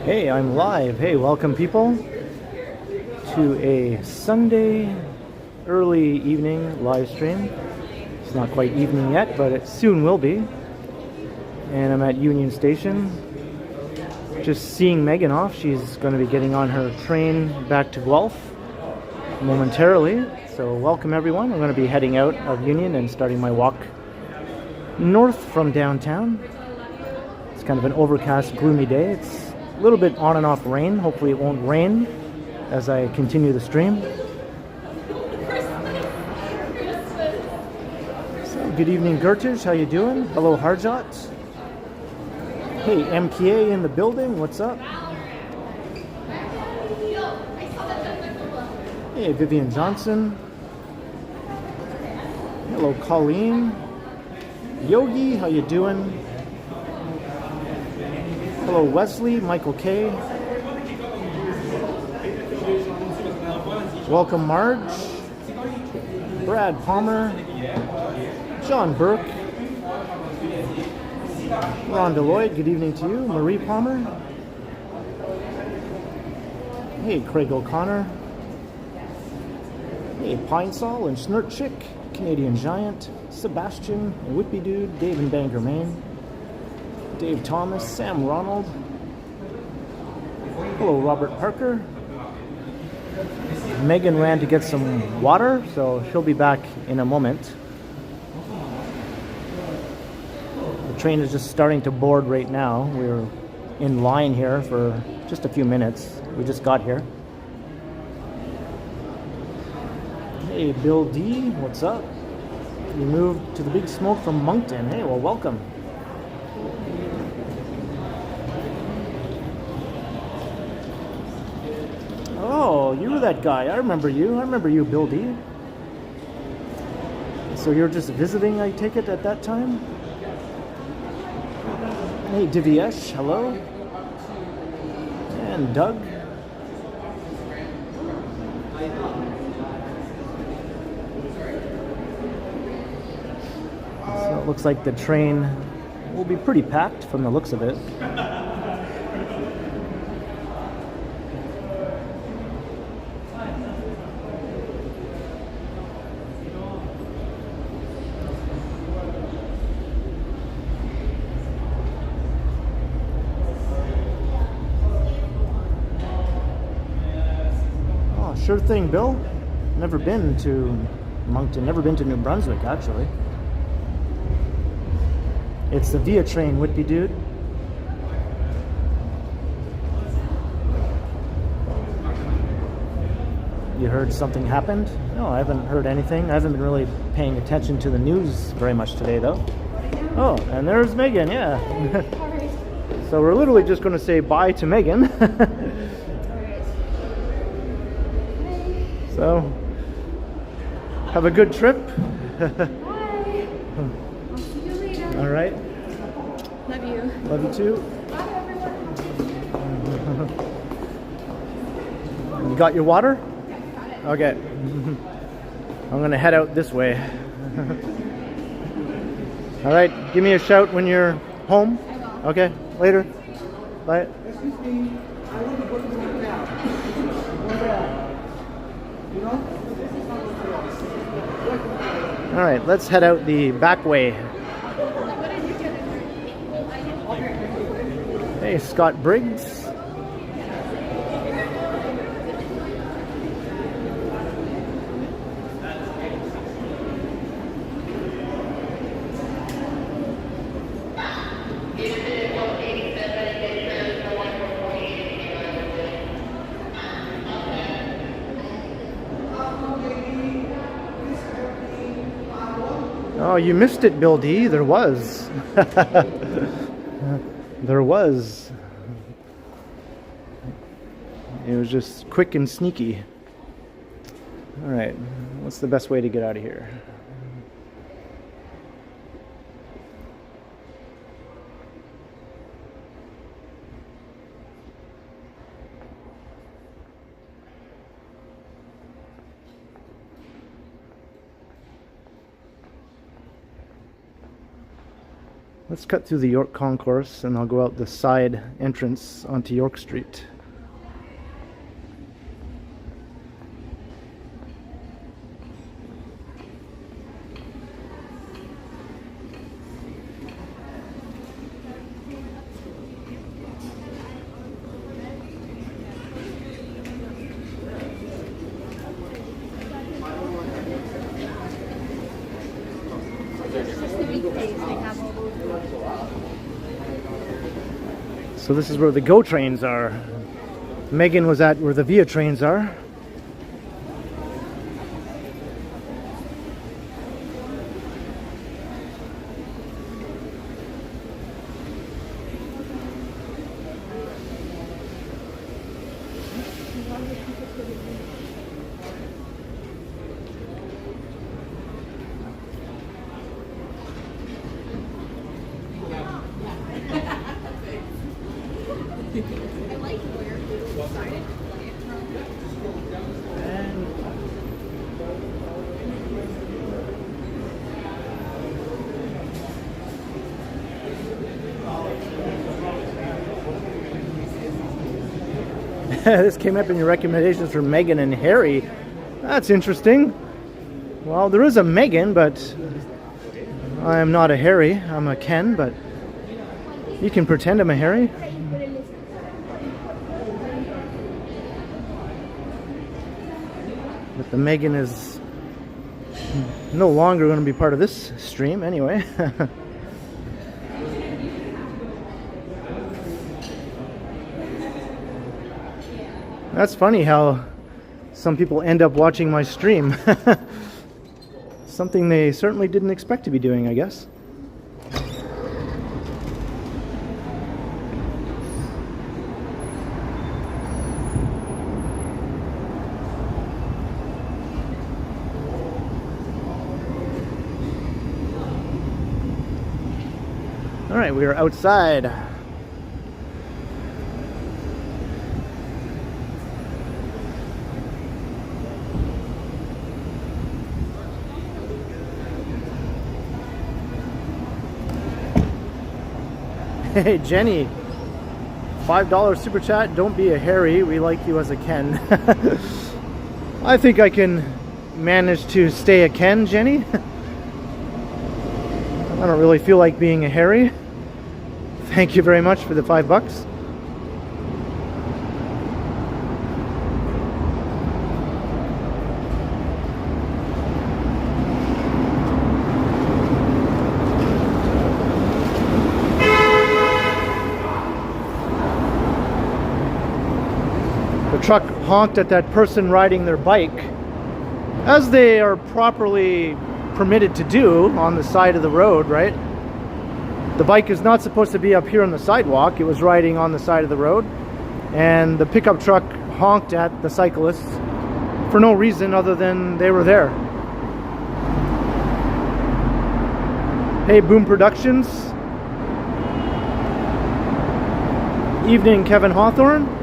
Hey, I'm live. Hey, welcome people to a Sunday early evening live stream. It's not quite evening yet, but it soon will be. And I'm at Union Station, just seeing Meghan off. She's going to be getting on her train back to Guelph momentarily. So welcome everyone. I'm going to be heading out of Union and starting my walk north from downtown. It's kind of an overcast, gloomy day. It's a little bit on and off rain. Hopefully it won't rain as I continue the stream. So, good evening, Gertish. How you doing? Hello, Harjot. Hey, MPA in the building. What's up? Hey, Vivian Johnson. Hello, Colleen. Yogi, how you doing? Hello, Wesley, Michael K. Welcome, Marge. Brad Palmer. John Burke. Rhonda Lloyd, good evening to you. Marie Palmer. Hey, Craig O'Connor. Hey, Pine Sol and Snort Chick. Canadian Giant. Sebastian, Whippy Dude, Dave and Bangor, Maine. Dave Thomas, Sam Ronald. Hello, Robert Parker. Meghan ran to get some water, so she'll be back in a moment. The train is just starting to board right now. We're in line here for just a few minutes. We just got here. Hey, Bill D, what's up? You moved to the Big Smoke from Moncton. Hey, well, welcome. Oh, you were that guy. I remember you. I remember you, Bill D. So you're just visiting, I take it, at that time? Hey, Divyesh, hello. And Doug. So it looks like the train will be pretty packed from the looks of it. Sure thing, Bill. Never been to Moncton, never been to New Brunswick, actually. It's the Via train, Whitby Dude. You heard something happened? No, I haven't heard anything. I haven't been really paying attention to the news very much today, though. Oh, and there's Meghan, yeah. So we're literally just going to say bye to Meghan. So, have a good trip. Bye. I'll see you later. All right. Love you. Love you too. Bye, everyone. You got your water? Yeah, got it. Okay. I'm going to head out this way. All right. Give me a shout when you're home. I will. Okay. Later. Bye. All right, let's head out the back way. Hey, Scott Briggs. Oh, you missed it, Bill D. There was. There was. It was just quick and sneaky. All right, what's the best way to get out of here? Let's cut through the York Concourse and I'll go out the side entrance onto York Street. So this is where the GO trains are. Meghan was at where the Via trains are. This came up in your recommendations for Meghan and Harry. That's interesting. Well, there is a Meghan, but I am not a Harry. I'm a Ken, but you can pretend I'm a Harry. But the Meghan is no longer going to be part of this stream anyway. That's funny how some people end up watching my stream. Something they certainly didn't expect to be doing, I guess. All right, we are outside. Hey Jenny, $5 super chat. Don't be a Harry. We like you as a Ken. I think I can manage to stay a Ken, Jenny. I don't really feel like being a Harry. Thank you very much for the $5. Truck honked at that person riding their bike, as they are properly permitted to do on the side of the road, right? The bike is not supposed to be up here on the sidewalk. It was riding on the side of the road, and the pickup truck honked at the cyclists for no reason other than they were there. Hey, Boom Productions. Evening, Kevin Hawthorne.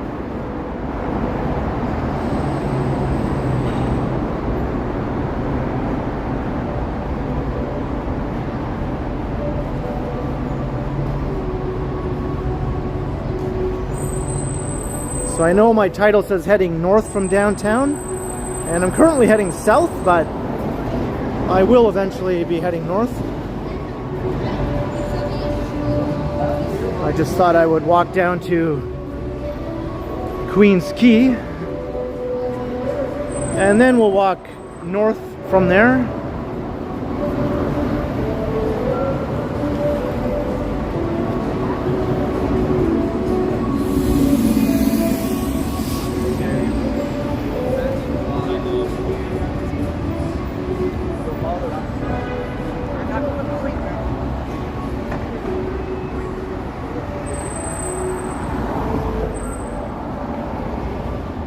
So I know my title says heading north from downtown, and I'm currently heading south, but I will eventually be heading north. I just thought I would walk down to Queen's Quay, and then we'll walk north from there.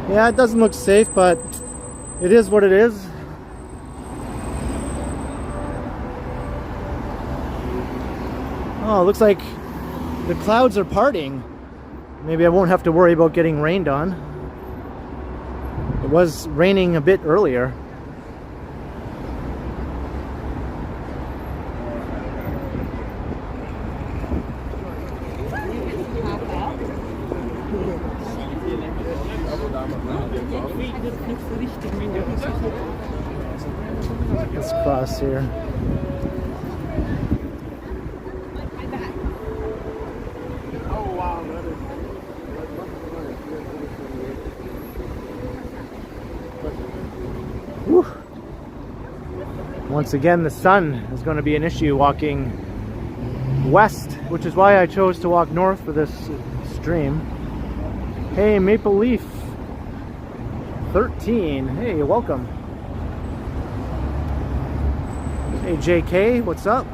Yeah, it doesn't look safe, but it is what it is. Oh, it looks like the clouds are parting. Maybe I won't have to worry about getting rained on. It was raining a bit earlier. across here. Oh wow, that is Whew. Once again, the sun is going to be an issue walking west, which is why I chose to walk north for this stream. Hey, Maple Leaf 13. Hey, welcome. Hey, JK, what's up?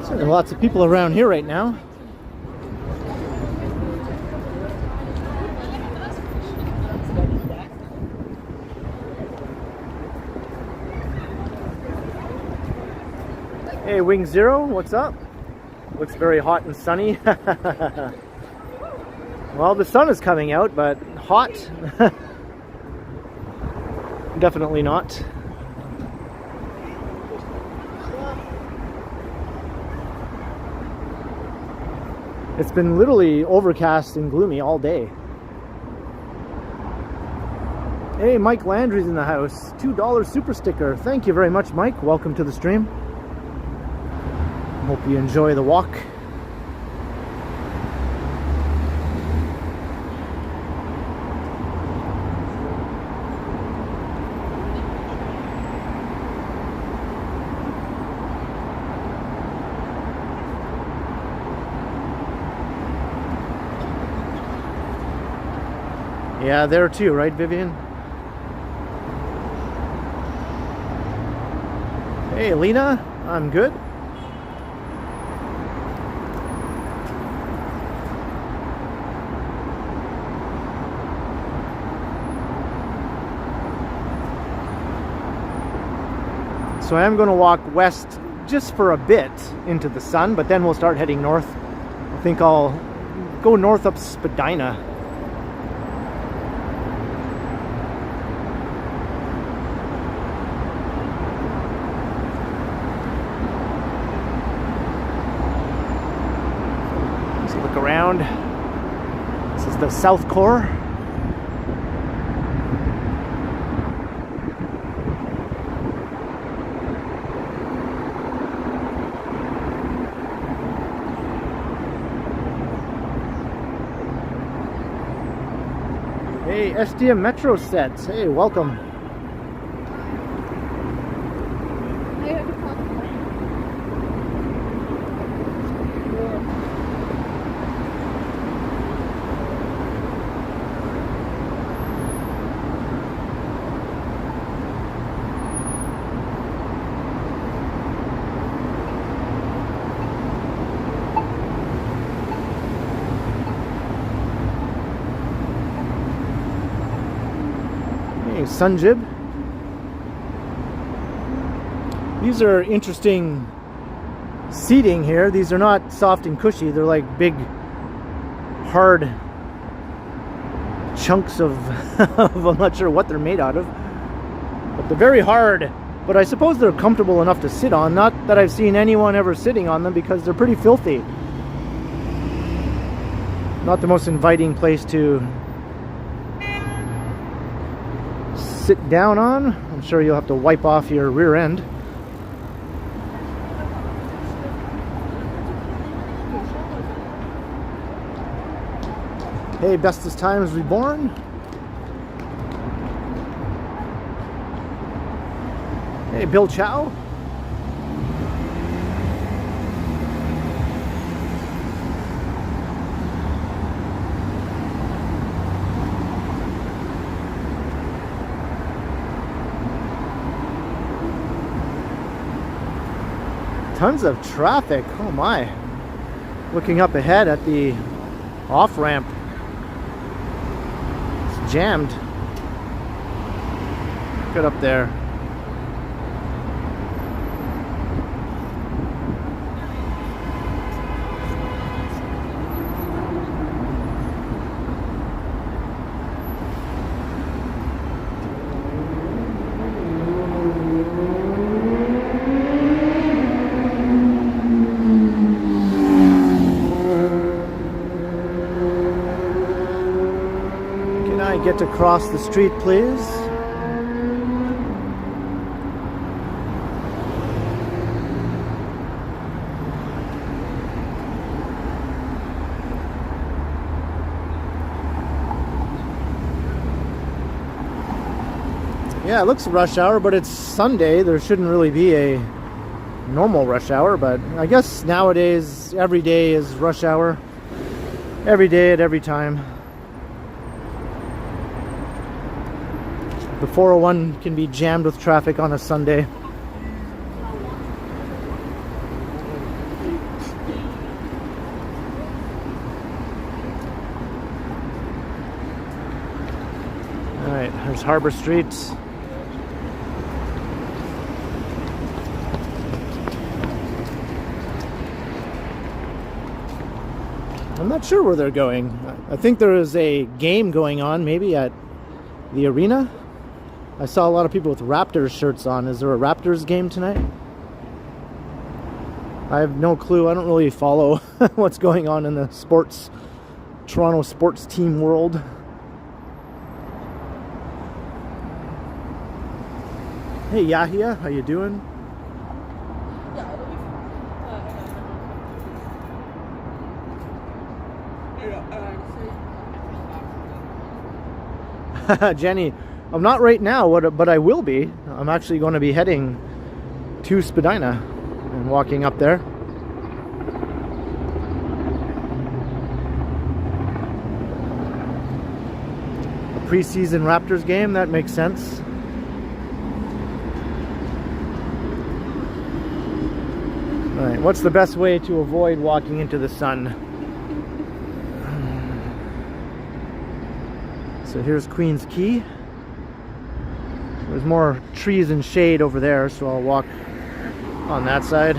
There are lots of people around here right now. Hey, Wing Zero, what's up? Looks very hot and sunny. Well, the sun is coming out, but hot? Definitely not. It's been literally overcast and gloomy all day. Hey, Mike Landry's in the house. $2 super sticker. Thank you very much, Mike. Welcome to the stream. Hope you enjoy the walk. Yeah, there too, right, Vivian? Hey, Lena, I'm good. So I am going to walk west just for a bit into the sun, but then we'll start heading north. I think I'll go north up Spadina. Around. This is the South Core. Hey, SDM Metro sets. Hey, welcome. Sunjib. These are interesting seating here. These are not soft and cushy. They're like big, hard chunks of, I'm not sure what they're made out of. But they're very hard. But I suppose they're comfortable enough to sit on. Not that I've seen anyone ever sitting on them because they're pretty filthy. Not the most inviting place to sit down on. I'm sure you'll have to wipe off your rear end. Hey, Bestest Times Reborn. Hey, Bill Chow. Tons of traffic. Oh my. Looking up ahead at the off-ramp. It's jammed. Get up there. I get to cross the street, please? Yeah, it looks rush hour, but it's Sunday. There shouldn't really be a normal rush hour, but I guess nowadays every day is rush hour. Every day at every time. The 401 can be jammed with traffic on a Sunday. Alright, there's Harbor Street. I'm not sure where they're going. I think there is a game going on, maybe at the arena. I saw a lot of people with Raptors shirts on. Is there a Raptors game tonight? I have no clue. I don't really follow what's going on in the Toronto sports team world. Hey Yahia, how you doing? Jenny, I'm not right now, but I will be. I'm actually going to be heading to Spadina and walking up there. A preseason Raptors game, that makes sense. Alright, what's the best way to avoid walking into the sun? So here's Queen's Quay. There's more trees and shade over there, so I'll walk on that side.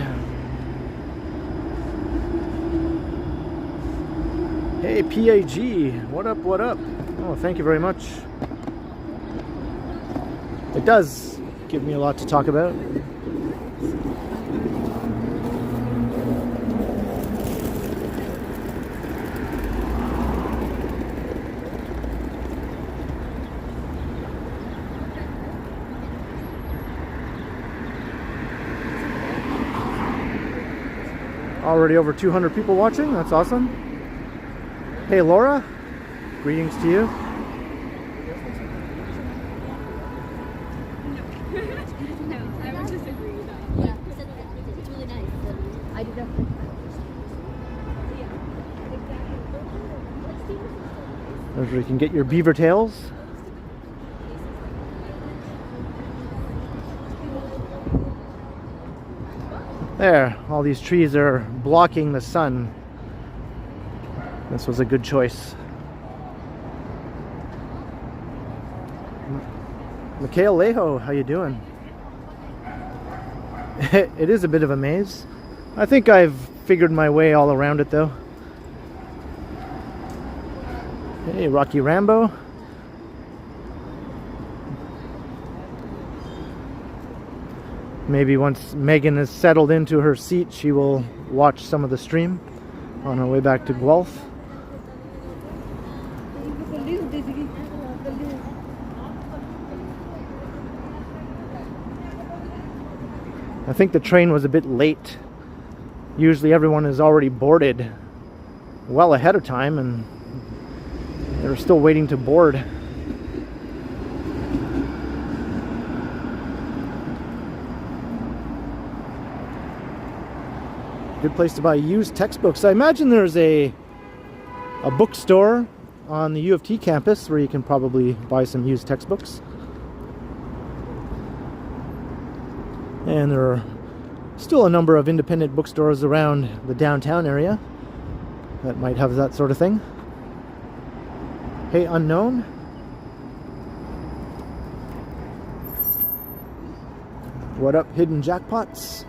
Hey PAG, what up, what up? Oh, thank you very much. It does give me a lot to talk about. Already over 200 people watching. That's awesome. Hey Laura, greetings to you. No, I would disagree with that. Yeah, it's really nice. I do that. There's where you can get your beaver tails. There, all these trees are blocking the sun. This was a good choice. Mikhail Leho, how you doing? It is a bit of a maze. I think I've figured my way all around it though. Hey, Rocky Rambo. Maybe once Meghan is settled into her seat, she will watch some of the stream on her way back to Guelph. I think the train was a bit late. Usually everyone is already boarded well ahead of time and they're still waiting to board. Good place to buy used textbooks. I imagine there's a bookstore on the U of T campus where you can probably buy some used textbooks. And there are still a number of independent bookstores around the downtown area that might have that sort of thing. Hey Unknown. What up, Hidden Jackpots?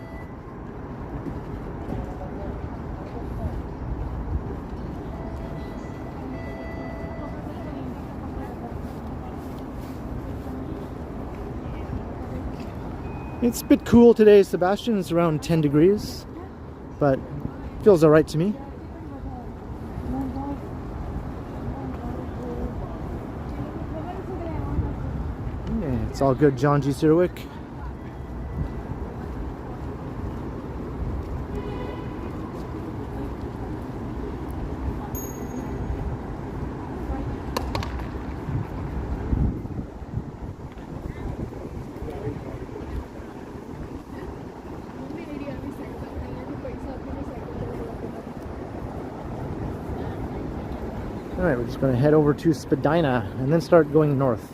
It's a bit cool today, Sebastian. It's around 10 degrees, but feels alright to me. It's all good, John G. Sirwick. Alright, we're just going to head over to Spadina and then start going north.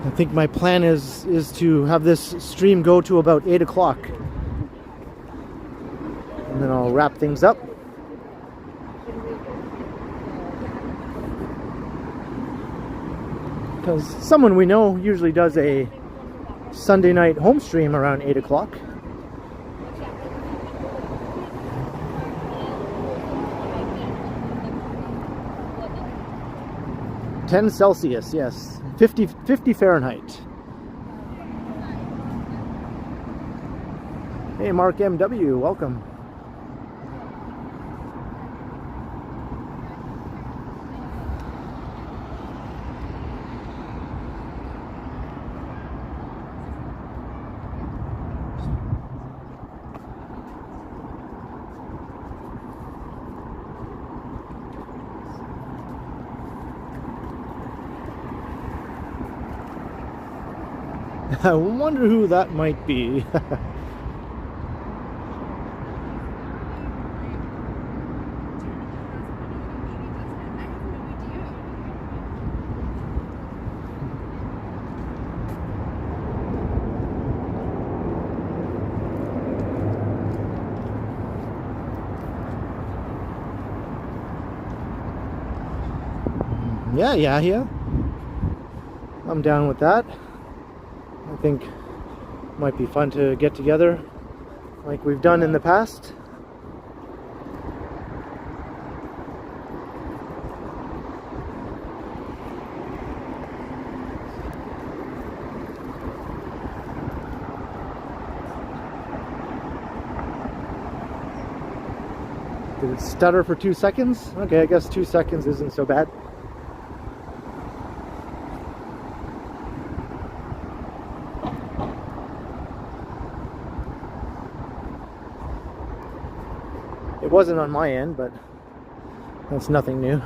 I think my plan is to have this stream go to about 8 o'clock. And then I'll wrap things up. Because someone we know usually does a Sunday night home stream around 8 o'clock. $10 yes. 50 Fahrenheit. Hey, Mark MW, welcome. I wonder who that might be. Yeah. I'm down with that. I think it might be fun to get together like we've done in the past. Did it stutter for 2 seconds? Okay, I guess 2 seconds isn't so bad. It wasn't on my end, but that's nothing new.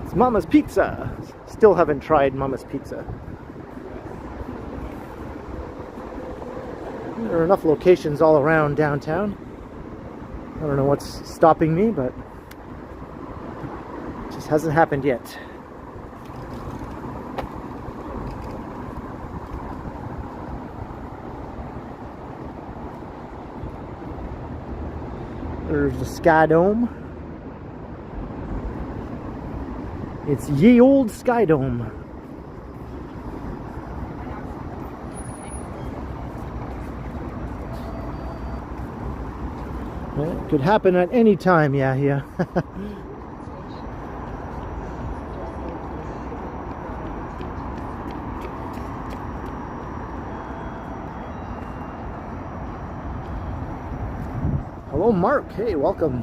It's Mama's Pizza. Still haven't tried Mama's Pizza. There are enough locations all around downtown. I don't know what's stopping me, but it just hasn't happened yet. There's the Sky Dome. It's ye old Sky Dome. It could happen at any time, yeah. Hello, Mark. Hey, welcome.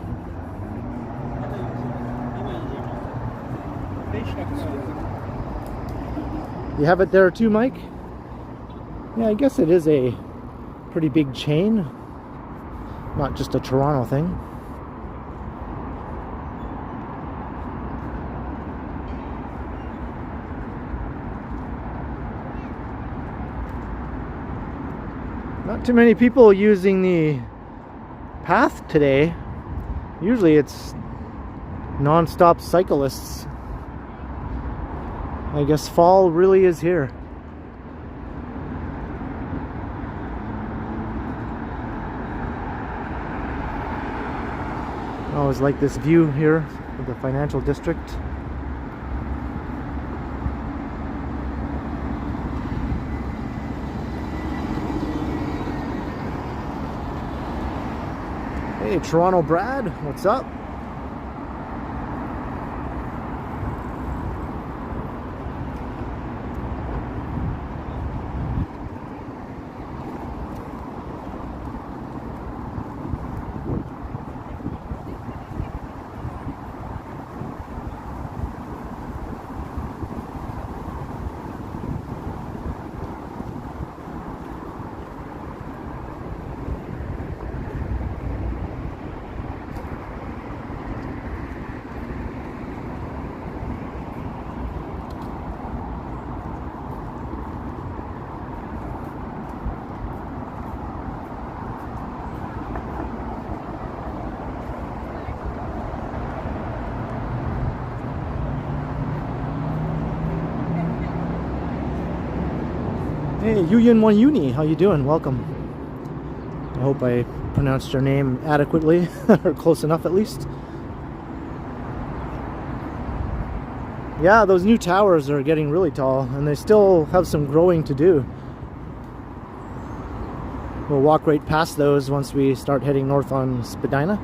You have it there too, Mike? Yeah, I guess it is a pretty big chain. Not just a Toronto thing. Not too many people using the path today. Usually it's non-stop cyclists. I guess fall really is here. I always like this view here of the financial district. Hey, Toronto Brad, what's up? Hey, Yuyin One Uni, how you doing? Welcome. I hope I pronounced your name adequately, or close enough at least. Yeah, those new towers are getting really tall, and they still have some growing to do. We'll walk right past those once we start heading north on Spadina.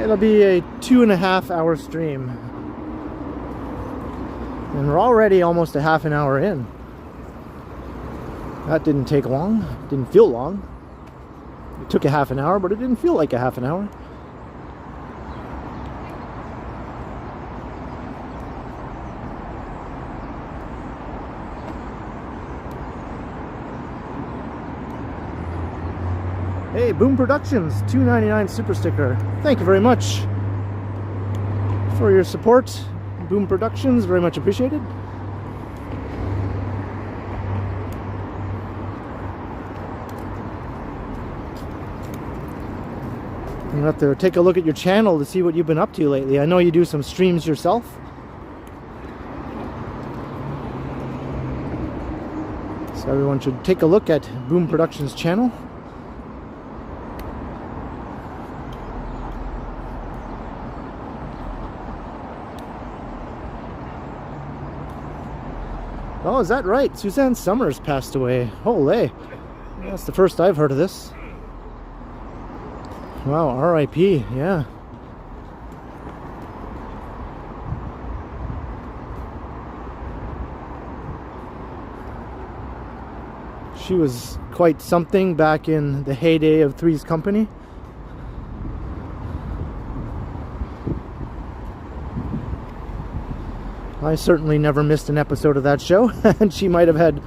It'll be a 2.5 hour stream, and we're already almost a half an hour in. That didn't take long, didn't feel long. It took a half an hour, but it didn't feel like a half an hour. Hey, Boom Productions, $2.99 super sticker. Thank you very much for your support. Boom Productions, very much appreciated. You have to take a look at your channel to see what you've been up to lately. I know you do some streams yourself. So everyone should take a look at Boom Productions' channel. Oh, is that right? Suzanne Summers passed away. Holy. That's the first I've heard of this. Wow, R.I.P. Yeah. She was quite something back in the heyday of Three's Company. I certainly never missed an episode of that show, and she might have had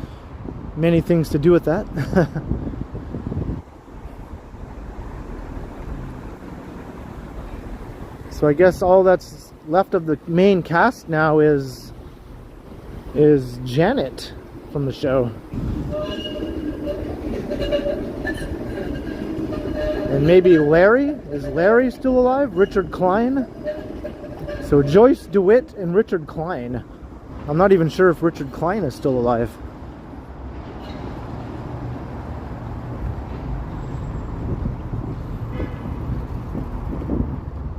many things to do with that. So I guess all that's left of the main cast now is Janet from the show. And maybe Larry? Is Larry still alive? Richard Klein? So Joyce DeWitt and Richard Klein. I'm not even sure if Richard Klein is still alive.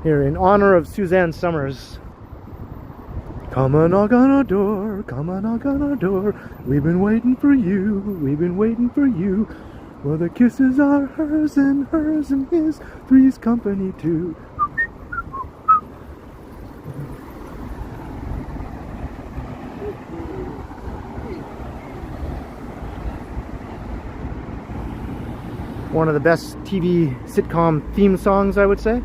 Here, in honor of Suzanne Summers. Come and knock on our door, come and knock on our door. We've been waiting for you, we've been waiting for you. Well, the kisses are hers and his, Three's Company too. One of the best TV sitcom theme songs, I would say.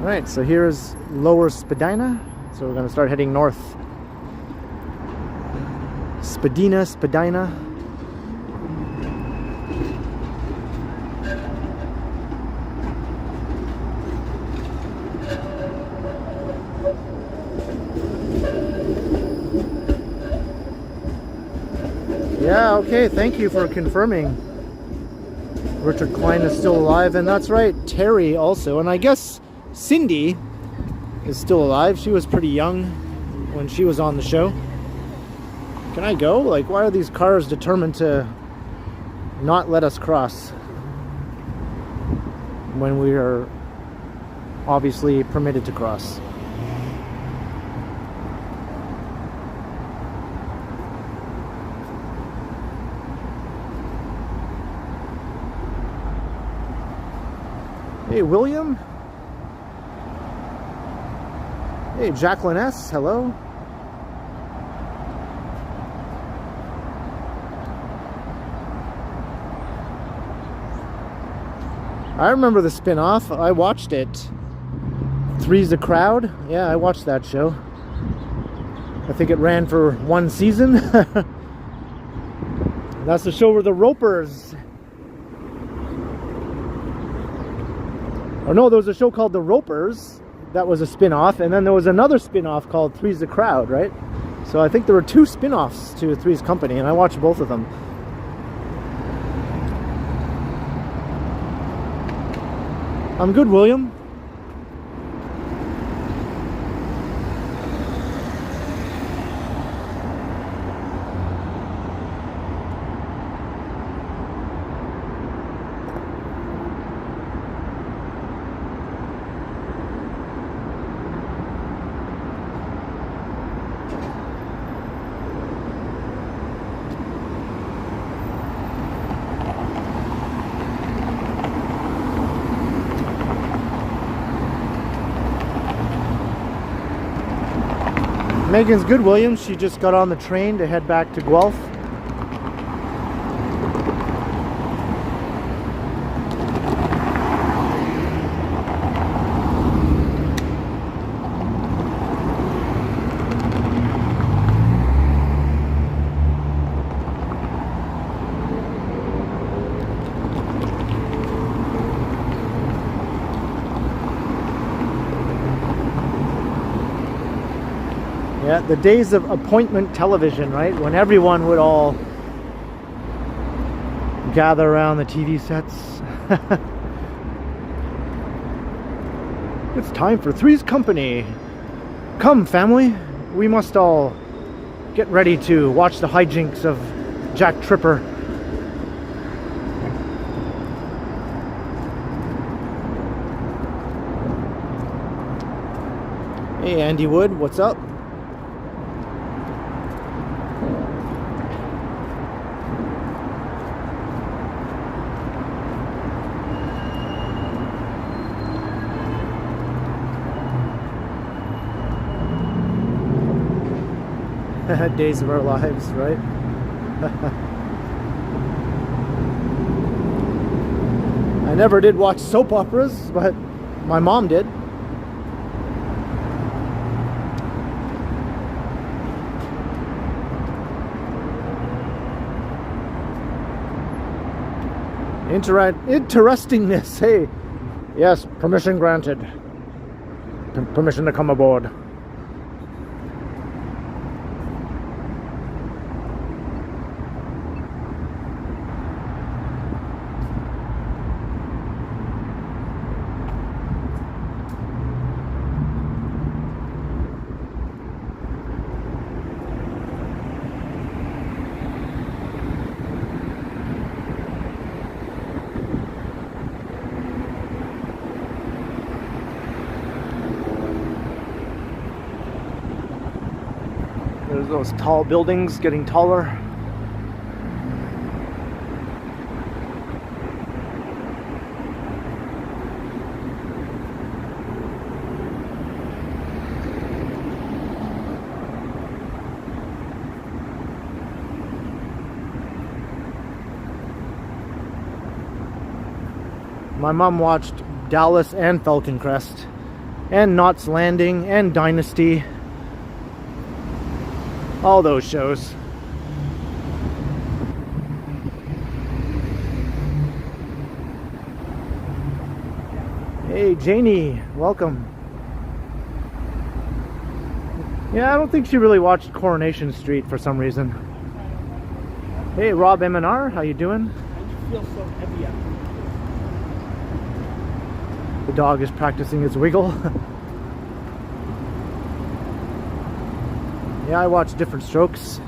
Alright, so here's Lower Spadina. So we're going to start heading north. Spadina. Yeah, okay, thank you for confirming. Richard Klein is still alive, and that's right, Terry also. And I guess Cindy is still alive. She was pretty young when she was on the show. Can I go? Like, why are these cars determined to not let us cross when we are obviously permitted to cross? Hey, William. Hey, Jacqueline S. Hello. I remember the spin-off. I watched it. Three's the Crowd. Yeah, I watched that show. I think it ran for one season. That's the show where the Ropers... Oh no, there was a show called The Ropers. That was a spin-off. And then there was another spin-off called Three's the Crowd, right? So I think there were two spin-offs to Three's Company, and I watched both of them. I'm good, William. Megan's good, William. She just got on the train to head back to Guelph. Yeah, the days of appointment television, right? When everyone would all gather around the TV sets. It's time for Three's Company. Come, family. We must all get ready to watch the hijinks of Jack Tripper. Hey, Andy Wood, what's up? Days of our lives, right? I never did watch soap operas, but my mom did. Interestingness, hey. Yes, permission granted. Permission to come aboard. There's those tall buildings getting taller. My mom watched Dallas and Falcon Crest and Knots Landing and Dynasty. All those shows. Hey, Janie, welcome. Yeah, I don't think she really watched Coronation Street for some reason. Hey, Rob M&R, how you doing? And you feel so heavy after. The dog is practicing his wiggle. Yeah, I watch Different Strokes.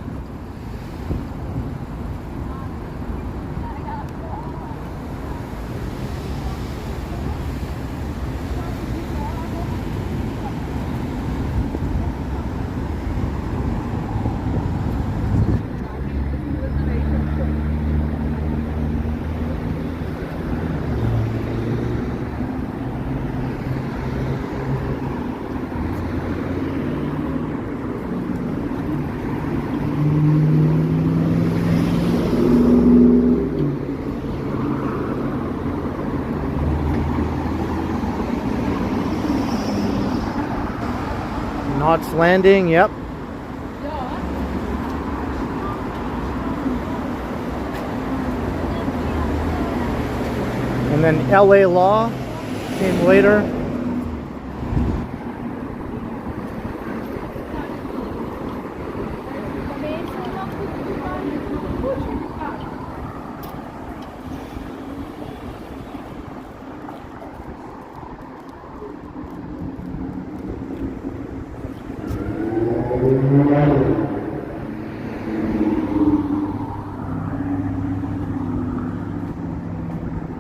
Knots Landing, yep. And then LA Law came later.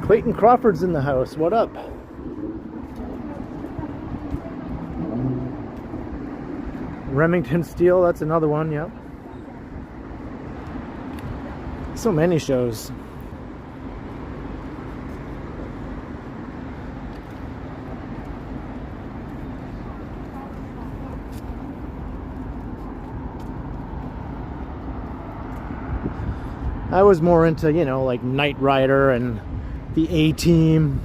Clayton Crawford's in the house. What up? Remington Steele, that's another one, yep. So many shows. I was more into, you know, like Knight Rider and the A-Team.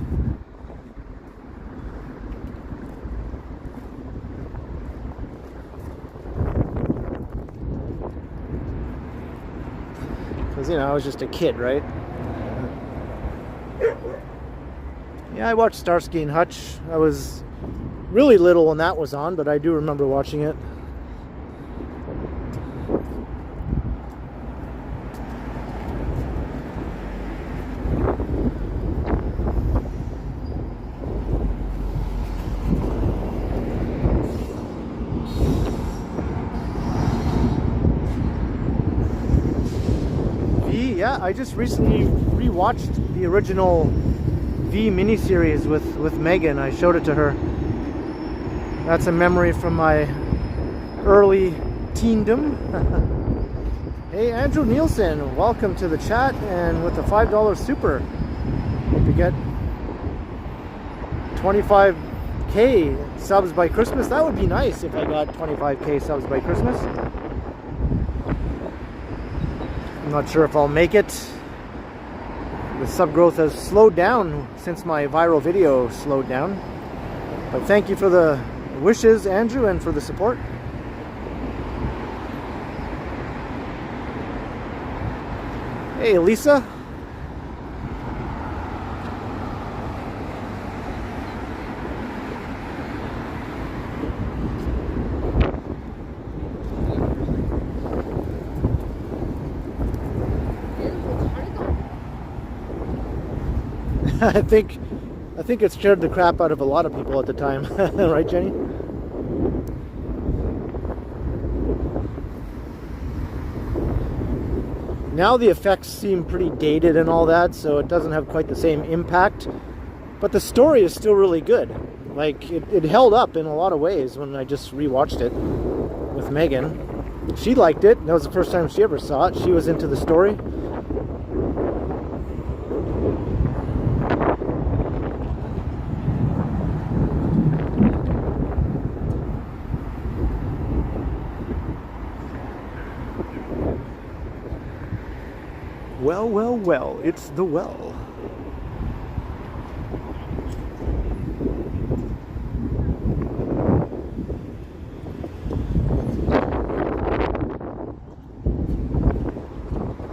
Because, you know, I was just a kid, right? Yeah, I watched Starsky and Hutch. I was really little when that was on, but I do remember watching it. Yeah, I just recently rewatched the original V miniseries with Meghan. I showed it to her. That's a memory from my early teendom. Hey, Andrew Nielsen, welcome to the chat, and with the $5 super, hope you get 25k subs by Christmas. That would be nice if I got 25k subs by Christmas. I'm not sure if I'll make it. The sub growth has slowed down since my viral video slowed down. But thank you for the wishes, Andrew, and for the support. Hey, Lisa. I think it scared the crap out of a lot of people at the time, right, Jenny? Now the effects seem pretty dated and all that, so it doesn't have quite the same impact. But the story is still really good. Like, it held up in a lot of ways when I just rewatched it with Meghan. She liked it. That was the first time she ever saw it. She was into the story. Well, well, well, it's the well.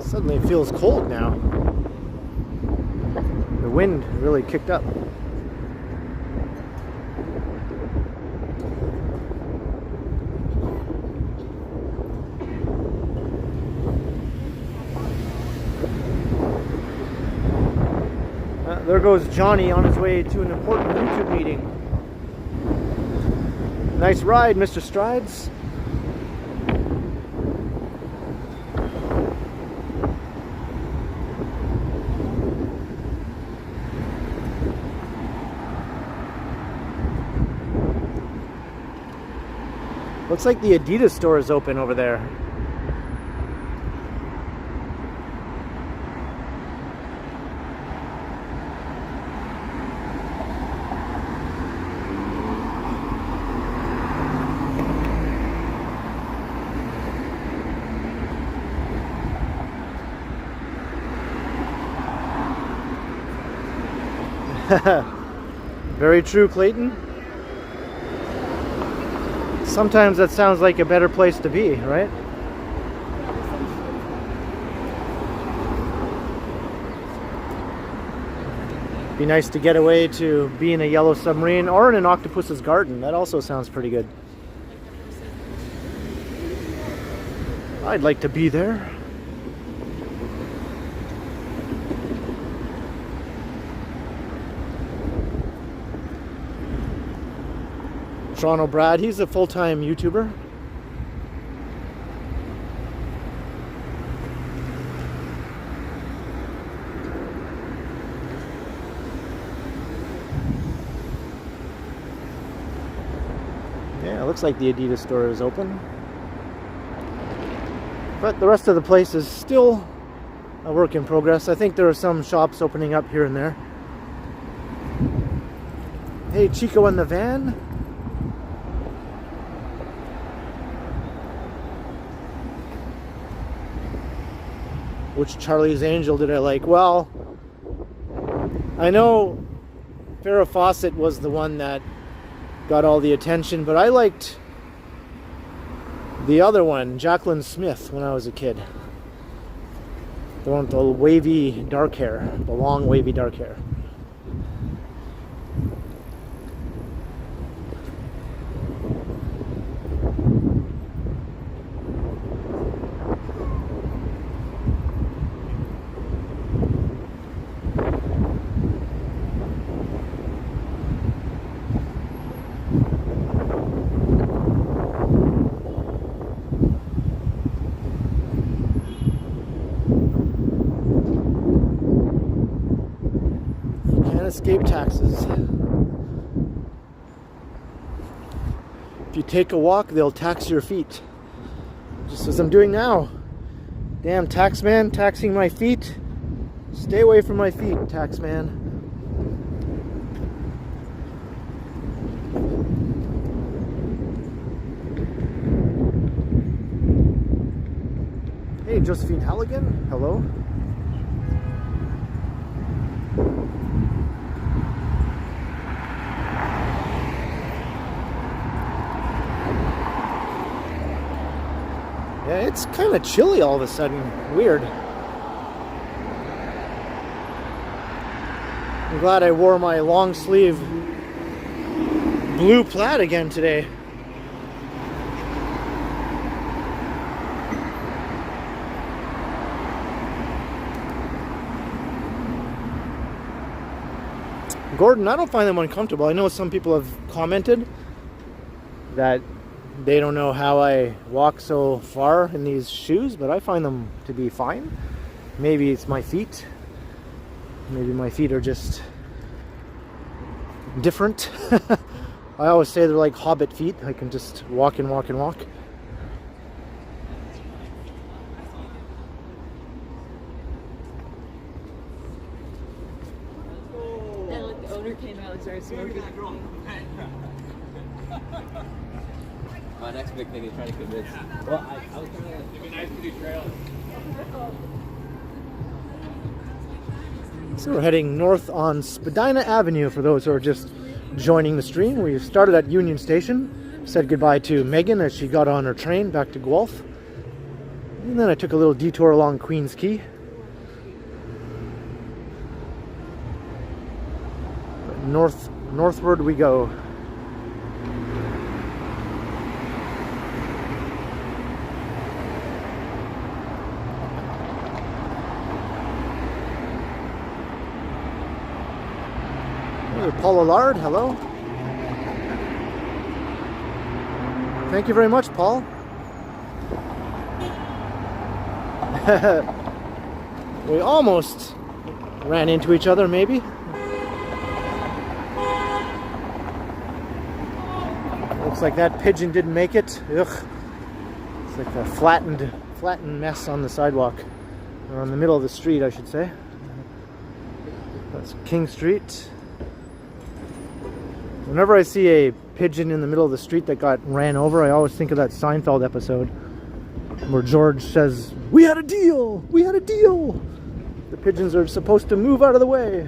Suddenly it feels cold now. The wind really kicked up. There goes Johnny on his way to an important YouTube meeting. Nice ride, Mr. Strides. Looks like the Adidas store is open over there. Very true, Clayton. Sometimes that sounds like a better place to be, right? Be nice to get away to be in a yellow submarine or in an octopus's garden. That also sounds pretty good. I'd like to be there. Toronto Brad, he's a full-time YouTuber. Yeah, it looks like the Adidas store is open. But the rest of the place is still a work in progress. I think there are some shops opening up here and there. Hey, Chico in the van. Which Charlie's Angel did I like? Well, I know Farrah Fawcett was the one that got all the attention, but I liked the other one, Jacqueline Smith, when I was a kid. The one with the wavy dark hair, the long wavy dark hair. Escape taxes. If you take a walk, they'll tax your feet. Just as I'm doing now. Damn tax man, taxing my feet. Stay away from my feet, tax man. Hey, Josephine Halligan, hello. Yeah, it's kind of chilly all of a sudden. Weird. I'm glad I wore my long sleeve blue plaid again today. Gordon, I don't find them uncomfortable. I know some people have commented that they don't know how I walk so far in these shoes, but I find them to be fine. Maybe it's my feet. Maybe my feet are just different. I always say they're like hobbit feet. I can just walk and walk and walk. And like the owner came out and started smoking. My next big thing is trying to convince. Well, I was trying to. It'd be nice to do trails. So we're heading north on Spadina Avenue for those who are just joining the stream. We started at Union Station, said goodbye to Meghan as she got on her train back to Guelph. And then I took a little detour along Queen's Quay. Northward we go. Paul Allard, hello. Thank you very much, Paul. We almost ran into each other, maybe. Looks like that pigeon didn't make it. Ugh. It's like a flattened mess on the sidewalk. Or on the middle of the street, I should say. That's King Street. Whenever I see a pigeon in the middle of the street that got ran over, I always think of that Seinfeld episode where George says, "We had a deal! We had a deal!" The pigeons are supposed to move out of the way.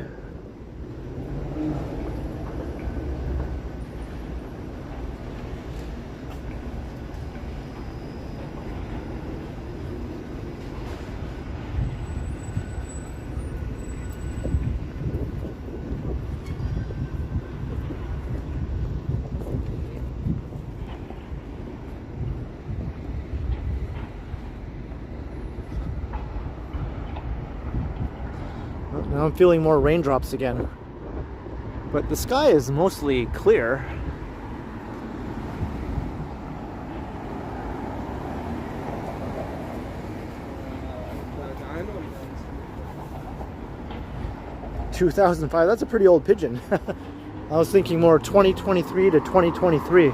Now I'm feeling more raindrops again. But the sky is mostly clear. $2,005, that's a pretty old pigeon. I was thinking more 2023 to 2023.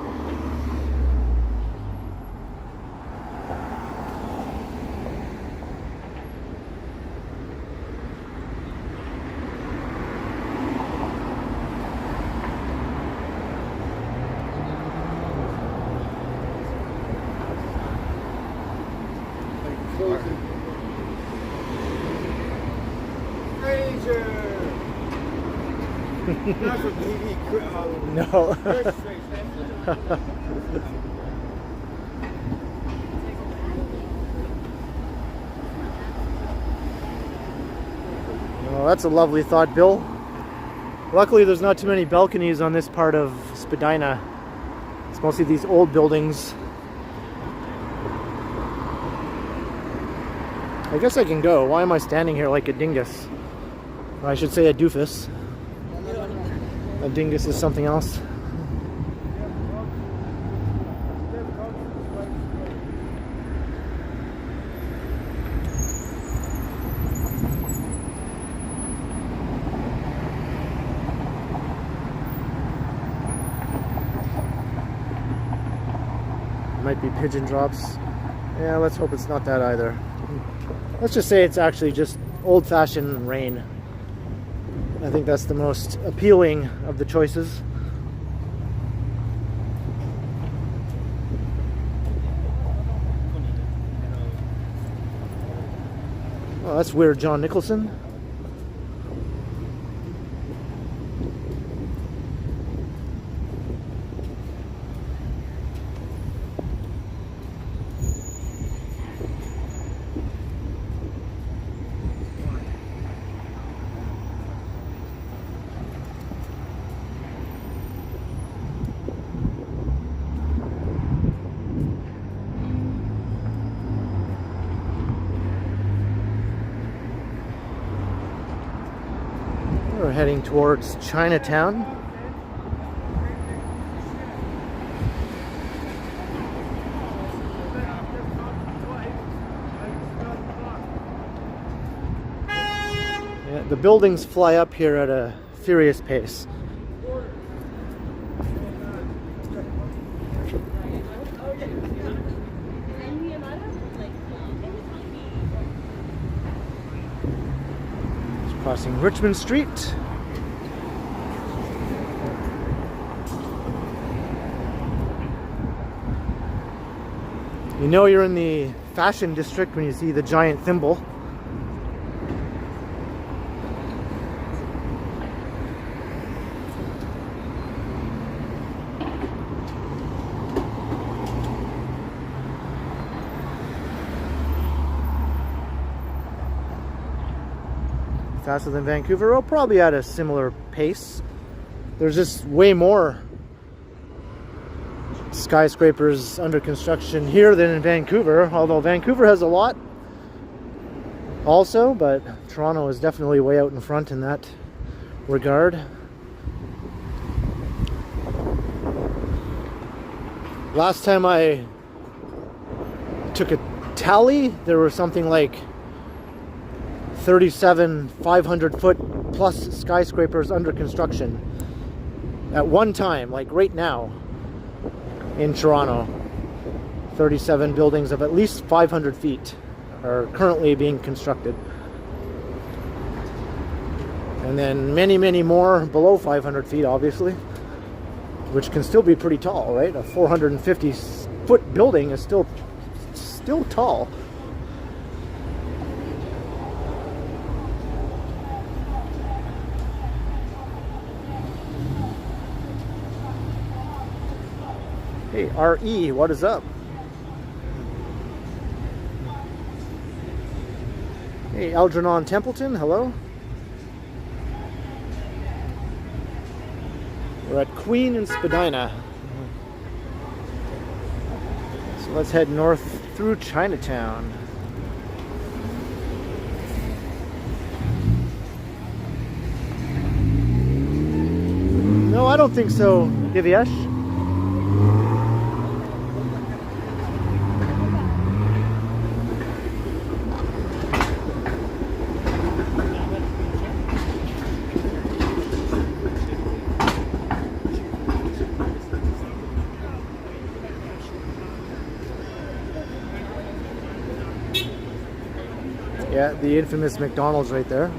No. Well, that's a lovely thought, Bill. Luckily, there's not too many balconies on this part of Spadina. It's mostly these old buildings. I guess I can go. Why am I standing here like a dingus? Or I should say a doofus. A dingus is something else. Might be pigeon drops. Yeah, let's hope it's not that either. Let's just say it's actually just old-fashioned rain. I think that's the most appealing of the choices. Oh, that's weird, John Nicholson. We're heading towards Chinatown. Yeah, the buildings fly up here at a furious pace. Crossing Richmond Street. You know you're in the fashion district when you see the giant thimble. Faster than Vancouver, well, probably at a similar pace. There's just way more skyscrapers under construction here than in Vancouver, although Vancouver has a lot also, but Toronto is definitely way out in front in that regard. Last time I took a tally, there were something like 37 500-foot plus skyscrapers under construction at one time, like right now in Toronto. 37 buildings of at least 500 feet are currently being constructed. And then many, many more below 500 feet, obviously, which can still be pretty tall, right? A 450-foot building is still tall. Hey, RE, what is up? Hey, Algernon Templeton, hello. We're at Queen and Spadina. So let's head north through Chinatown. No, I don't think so, Divyesh. Yeah, the infamous McDonald's right there.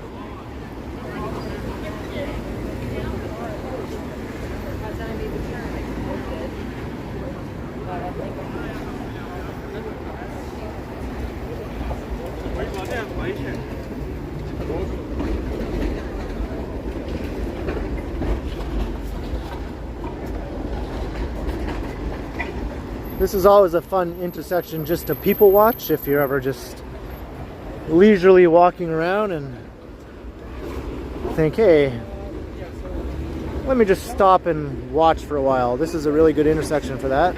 This is always a fun intersection just to people watch if you're ever just leisurely walking around and think, hey, let me just stop and watch for a while. This is a really good intersection for that.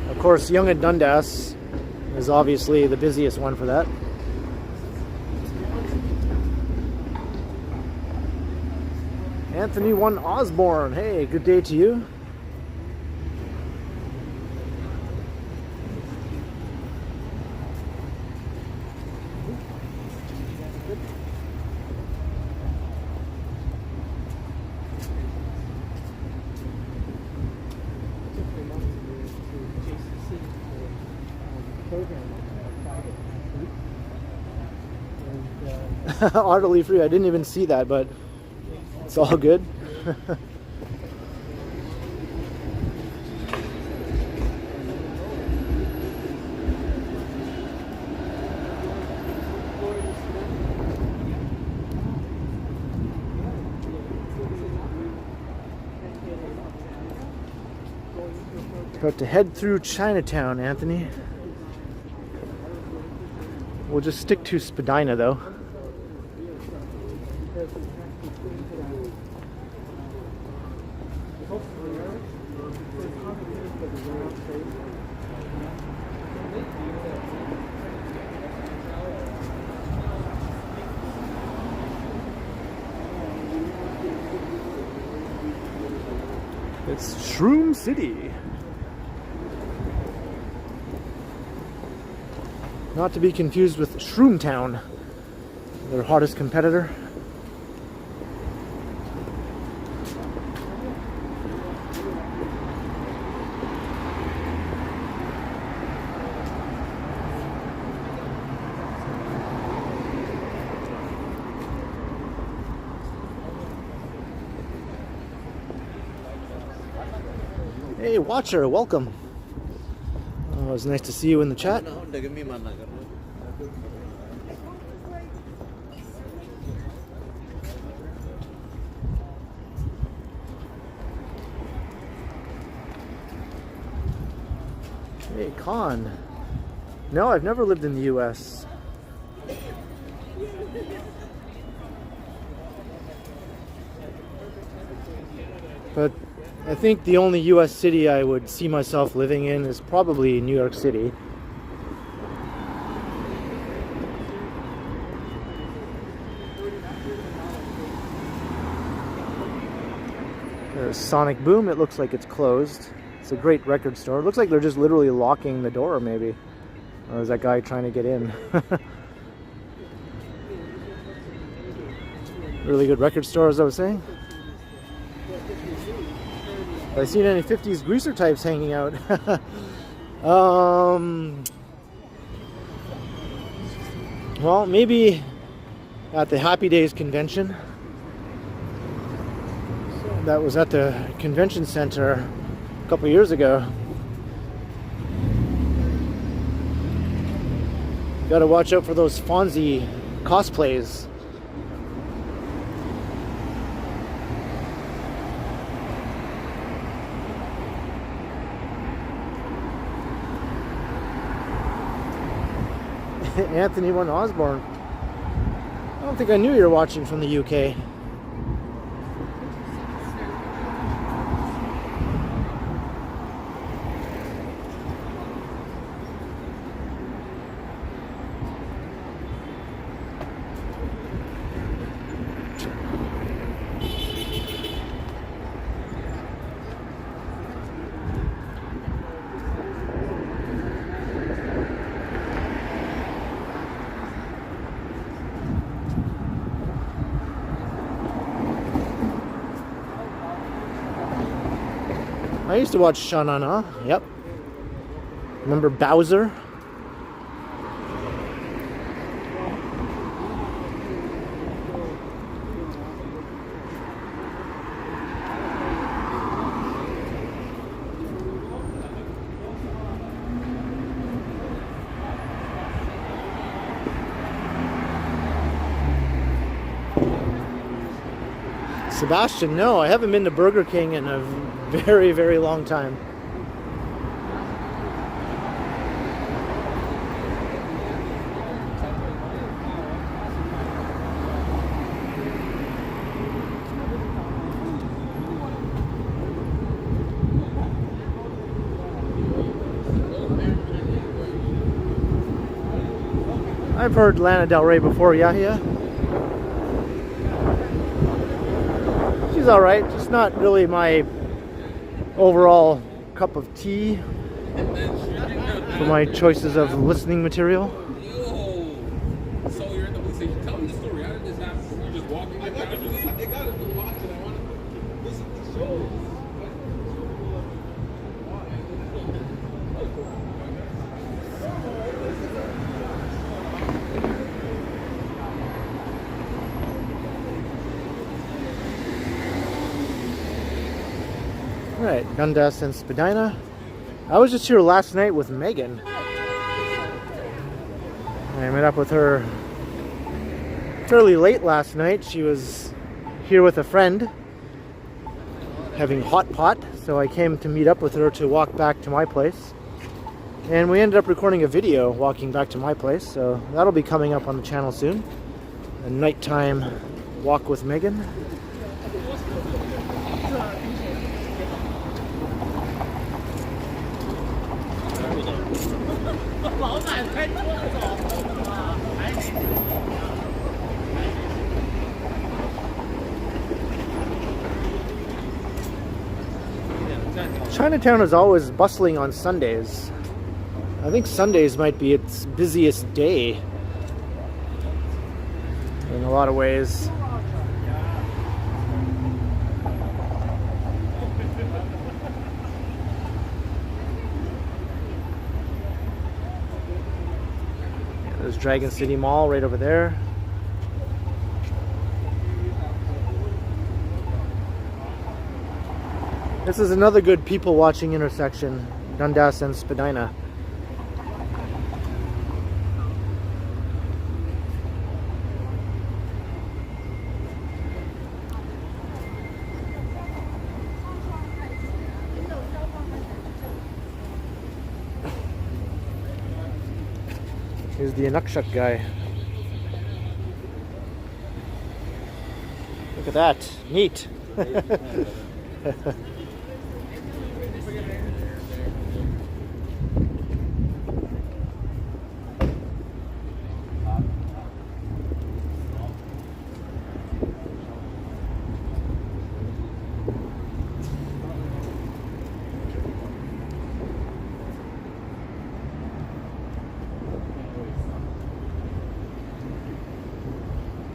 Of course, Yonge and Dundas is obviously the busiest one for that. Anthony 1 Osborne, hey, good day to you. Utterly free. I didn't even see that, but it's all good. About to head through Chinatown, Anthony. We'll just stick to Spadina, though. It's Shroom City. Not to be confused with Shroomtown, their hottest competitor. Hey, Watcher, welcome. Oh, it was nice to see you in the chat. Hey, Con. No, I've never lived in the US. But I think the only US city I would see myself living in is probably New York City. There's Sonic Boom. It looks like it's closed. It's a great record store. It looks like they're just literally locking the door, maybe. Or is that guy trying to get in? Really good record store, as I was saying. Have I seen any 50s greaser types hanging out? Well, maybe at the Happy Days convention. That was at the convention center a couple years ago. Gotta watch out for those Fonzie cosplays. Anthony Van Osborne. I don't think I knew you were watching from the UK. I used to watch Shanana, yep. Remember Bowser? Sebastian, no, I haven't been to Burger King in a very, very long time. I've heard Lana Del Rey before, Yahya. She's alright, just not really my overall cup of tea for my choices of listening material. Yo, so you're in the police station. Tell me the story. How did this happen? You're just walking in casually? They got us watching. I want to listen to the show. Right, Dundas and Spadina. I was just here last night with Meghan. I met up with her fairly late last night. She was here with a friend having hot pot, so I came to meet up with her to walk back to my place. And we ended up recording a video walking back to my place, so that'll be coming up on the channel soon. A nighttime walk with Meghan. Chinatown is always bustling on Sundays. I think Sundays might be its busiest day in a lot of ways. There's Dragon City Mall right over there. This is another good people watching intersection, Dundas and Spadina. Here's the Inukshuk guy. Look at that. Neat.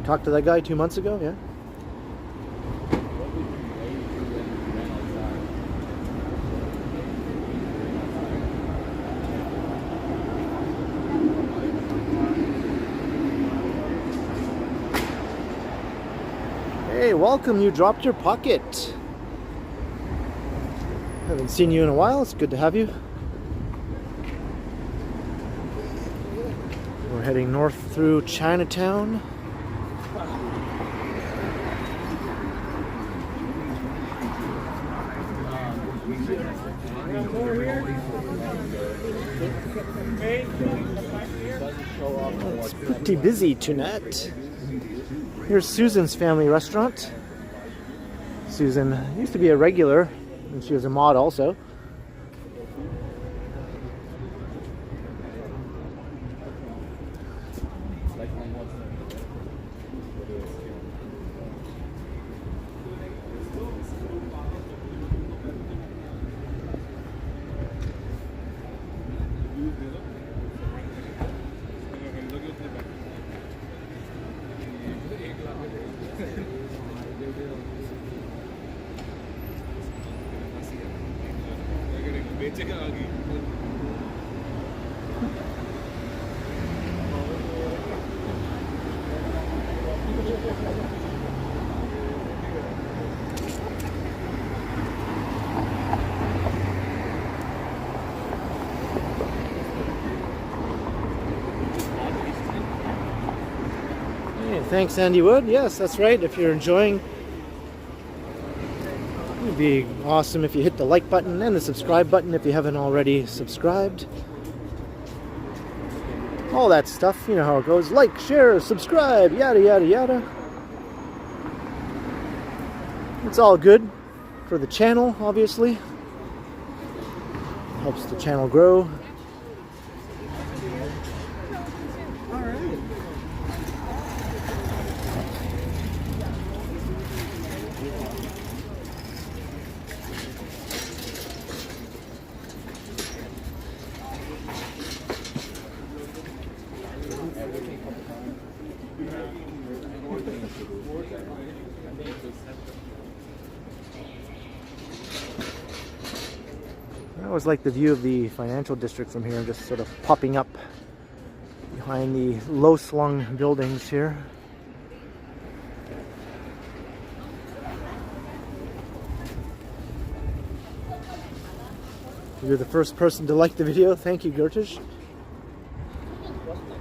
Talked to that guy 2 months ago, yeah? Hey, welcome. You dropped your pocket. Haven't seen you in a while. It's good to have you. We're heading north through Chinatown. It's pretty busy tonight. Here's Susan's family restaurant. Susan used to be a regular, and she was a mod also. Thanks, Andy Wood. Yes, that's right. If you're enjoying, it would be awesome if you hit the like button and the subscribe button if you haven't already subscribed. All that stuff, you know how it goes. Like, share, subscribe, yada, yada, yada. It's all good for the channel, obviously. Helps the channel grow. I always like the view of the financial district from here, just sort of popping up behind the low-slung buildings here. You're the first person to like the video. Thank you, Gertish.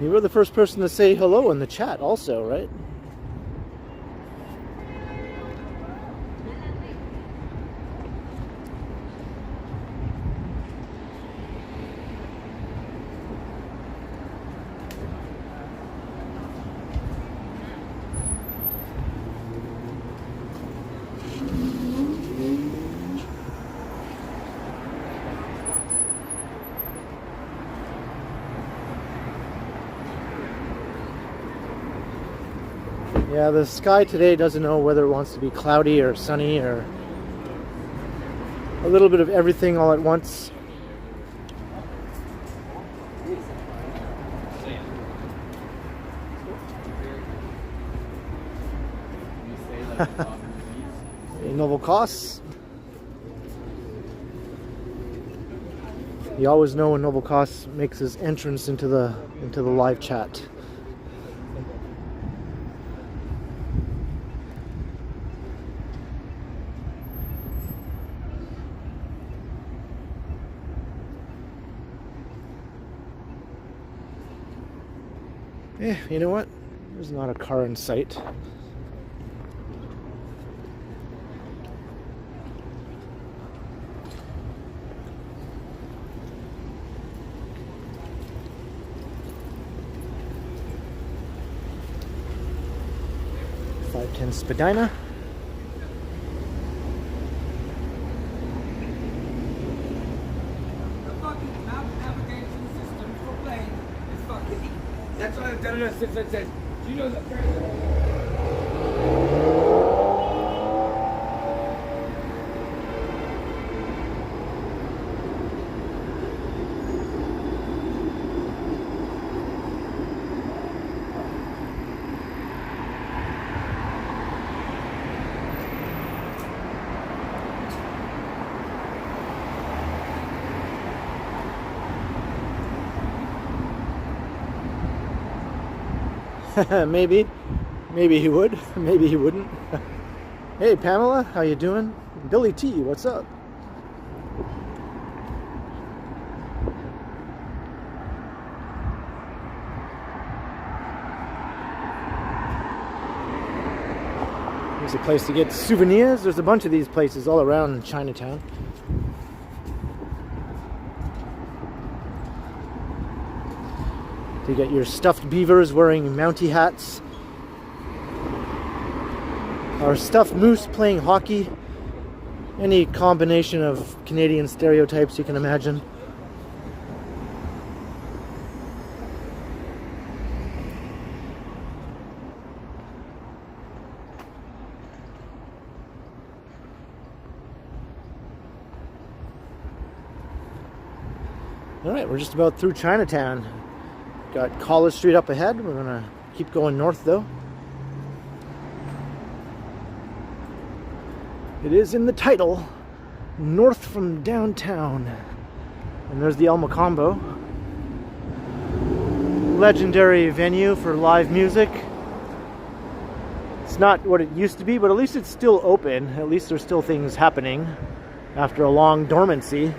You were the first person to say hello in the chat also, right? Yeah, the sky today doesn't know whether it wants to be cloudy or sunny or a little bit of everything all at once. Novel costs. You always know when Novel Costs makes his entrance into the live chat. Eh, you know what? There's not a car in sight. Spadina. The fucking map navigation system for plane is fucking. That's what I've done since I said. Do you know the Maybe he would, maybe he wouldn't. Hey Pamela, how you doing? Billy T, what's up? There's a place to get souvenirs. There's a bunch of these places all around Chinatown. To get your stuffed beavers wearing Mountie hats. Or stuffed moose playing hockey. Any combination of Canadian stereotypes you can imagine. Alright, we're just about through Chinatown. Got College Street up ahead. We're gonna keep going north though. It is in the title, north from downtown. And there's the El Macombo. Legendary venue for live music. It's not what it used to be, but at least it's still open. At least there's still things happening after a long dormancy.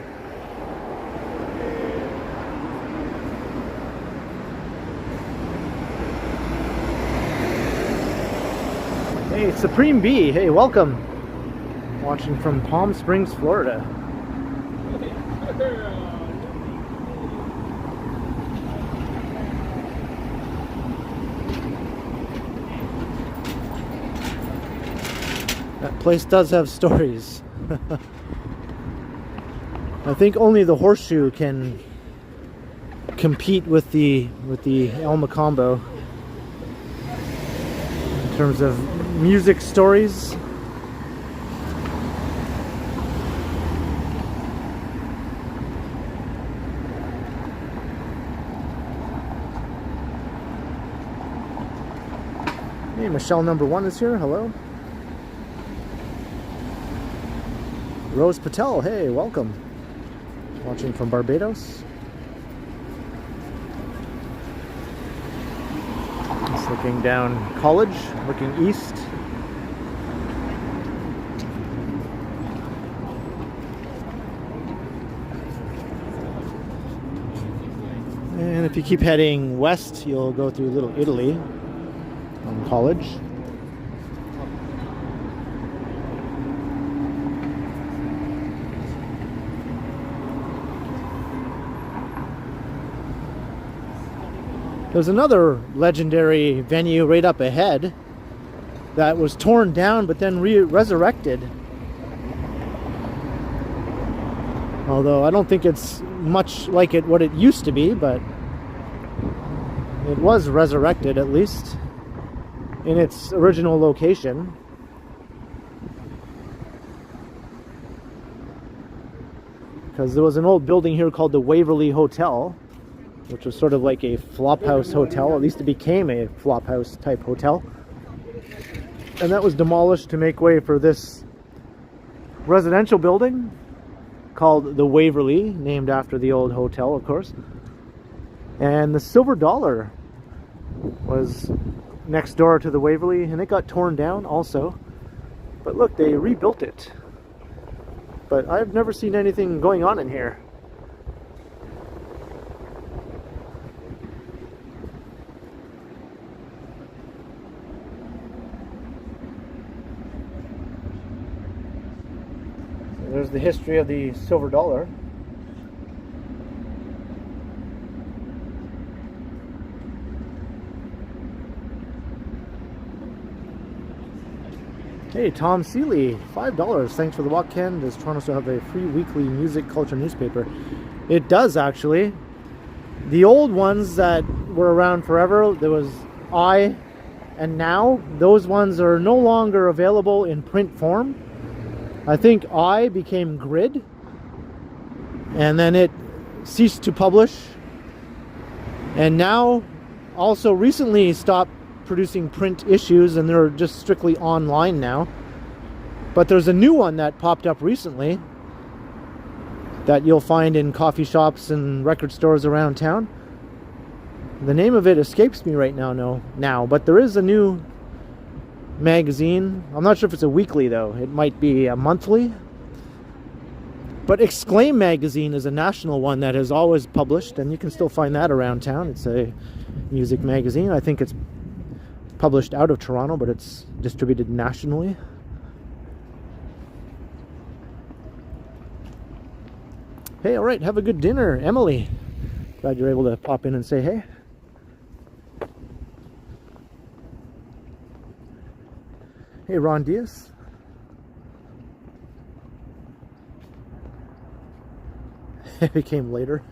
Hey, Supreme B, hey, welcome. Watching from Palm Springs, Florida. That place does have stories. I think only the Horseshoe can compete with the El Macombo in terms of music stories. Hey, Michelle number 1 is here. Hello. Rose Patel. Hey, welcome. Watching from Barbados. Just looking down College, looking east. And if you keep heading west, you'll go through Little Italy on College. There's another legendary venue right up ahead that was torn down but then resurrected. Although I don't think it's much like what it used to be, but it was resurrected at least in its original location. Because there was an old building here called the Waverly Hotel, which was sort of like a flophouse hotel. At least it became a flophouse type hotel. And that was demolished to make way for this residential building called the Waverly, named after the old hotel, of course. And the Silver Dollar was next door to the Waverly, and it got torn down also. But look, they rebuilt it. But I've never seen anything going on in here. So there's the history of the Silver Dollar. Hey, Tom Seeley, $5. Thanks for the walk, Ken. Does Toronto still have a free weekly music culture newspaper? It does, actually. The old ones that were around forever, there was I and Now. Those ones are no longer available in print form. I think I became Grid, and then it ceased to publish. And Now also recently stopped producing print issues, and they're just strictly online now. But there's a new one that popped up recently that you'll find in coffee shops and record stores around town. The name of it escapes me right now, but there is a new magazine. I'm not sure if it's a weekly though. It might be a monthly. But Exclaim magazine is a national one that has always published, and you can still find that around town. It's a music magazine. I think it's published out of Toronto, but it's distributed nationally. Hey, all right, have a good dinner, Emily. Glad you're able to pop in and say hey. Hey, Ron Diaz. It became later.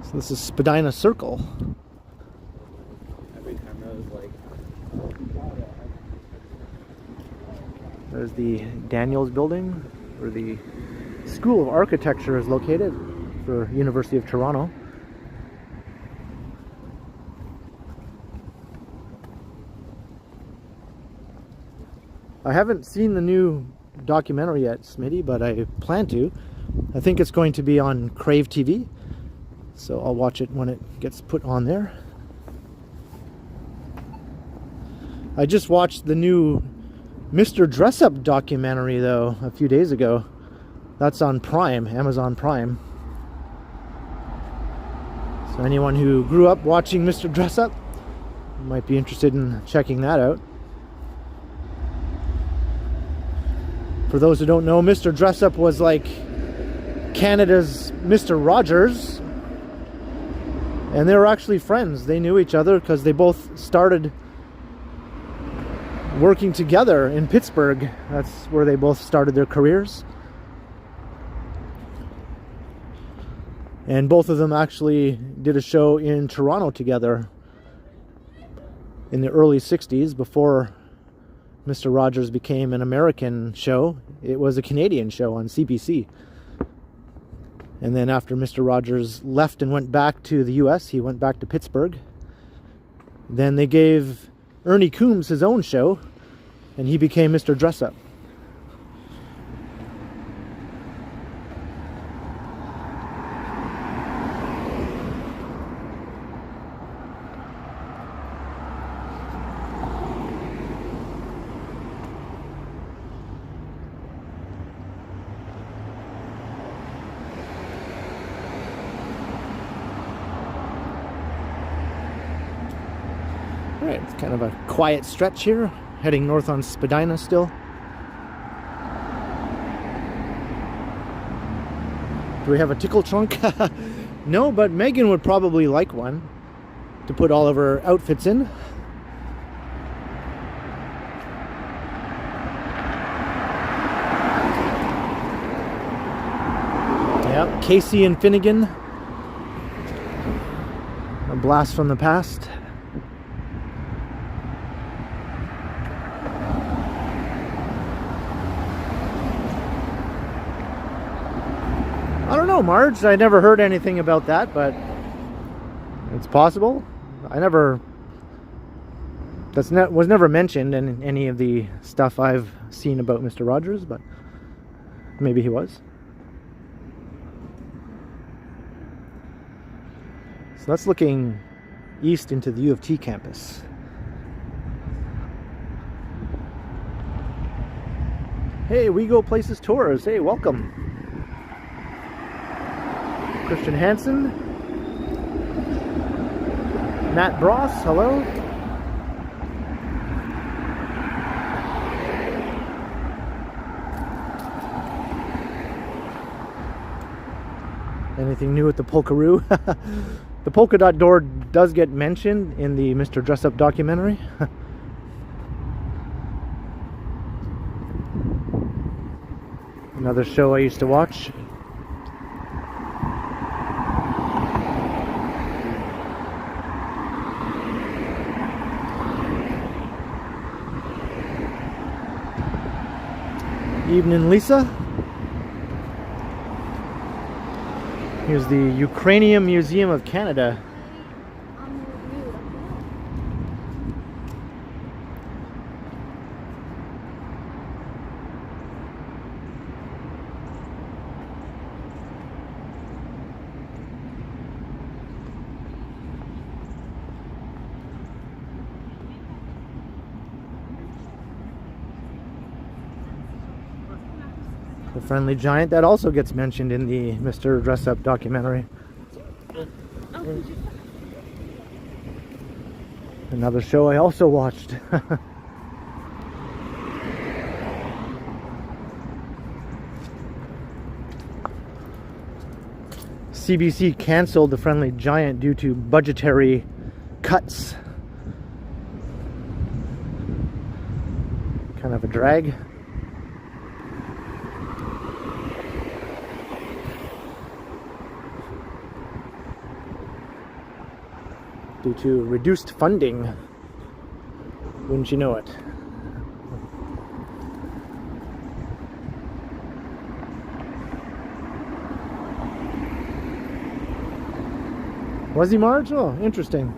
So this is Spadina Circle. Every camera is like. There's the Daniels building, where the School of Architecture is located for University of Toronto. I haven't seen the new documentary yet, Smitty, but I plan to. I think it's going to be on Crave TV, so I'll watch it when it gets put on there. I just watched the new Mr. Dress-Up documentary, though, a few days ago. That's on Prime, Amazon Prime. So anyone who grew up watching Mr. Dress-Up might be interested in checking that out. For those who don't know, Mr. Dress-Up was like Canada's Mr. Rogers. And they were actually friends. They knew each other because they both started working together in Pittsburgh. That's where they both started their careers. And both of them actually did a show in Toronto together in the early 60s before Mr. Rogers became an American show. It was a Canadian show on CBC. And then after Mr. Rogers left and went back to the US, he went back to Pittsburgh. Then they gave Ernie Coombs his own show, and he became Mr. Dress-Up. Alright, it's kind of a quiet stretch here, heading north on Spadina still. Do we have a tickle trunk? No, but Meghan would probably like one to put all of her outfits in. Yep, Casey and Finnegan. A blast from the past. I don't know, Marge. I never heard anything about that, but it's possible. Was never mentioned in any of the stuff I've seen about Mr. Rogers, but maybe he was. So that's looking east into the U of T campus. Hey, We Go Places Tours. Hey, welcome. Christian Hansen, Matt Bross, hello. Anything new at the Polkaroo? The polka dot door does get mentioned in the Mr. Dress-Up documentary. Another show I used to watch. Evening, Lisa. Here's the Ukrainian Museum of Canada. The Friendly Giant, that also gets mentioned in the Mr. Dress Up documentary. Another show I also watched. CBC canceled The Friendly Giant due to budgetary cuts. Kind of a drag. Due to reduced funding. Wouldn't you know it? Was he March? Oh, interesting.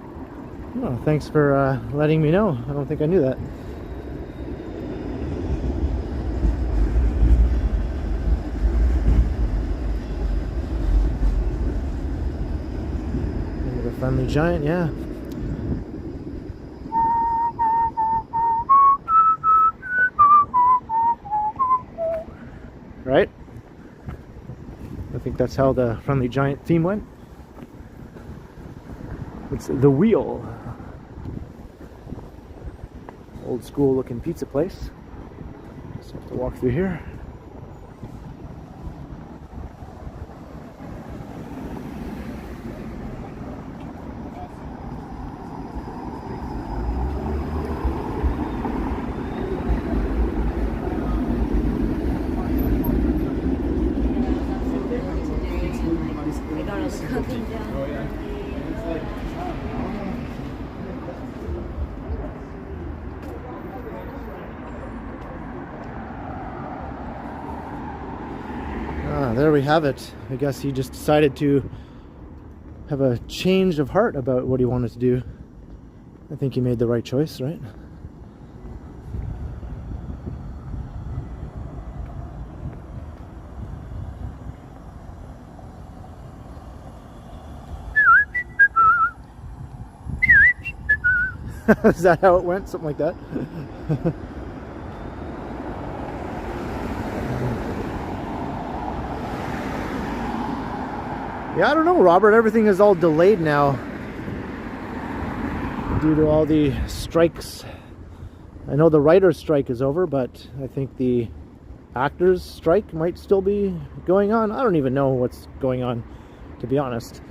Oh, thanks for letting me know. I don't think I knew that. Friendly Giant, yeah. Right? I think that's how the Friendly Giant theme went. It's the Wheel. Old school looking pizza place. Just have to walk through here. There we have it. I guess he just decided to have a change of heart about what he wanted to do. I think he made the right choice, right? Is that how it went? Something like that? Yeah, I don't know, Robert. Everything is all delayed now due to all the strikes. I know the writer's strike is over, but I think the actors' strike might still be going on. I don't even know what's going on, to be honest.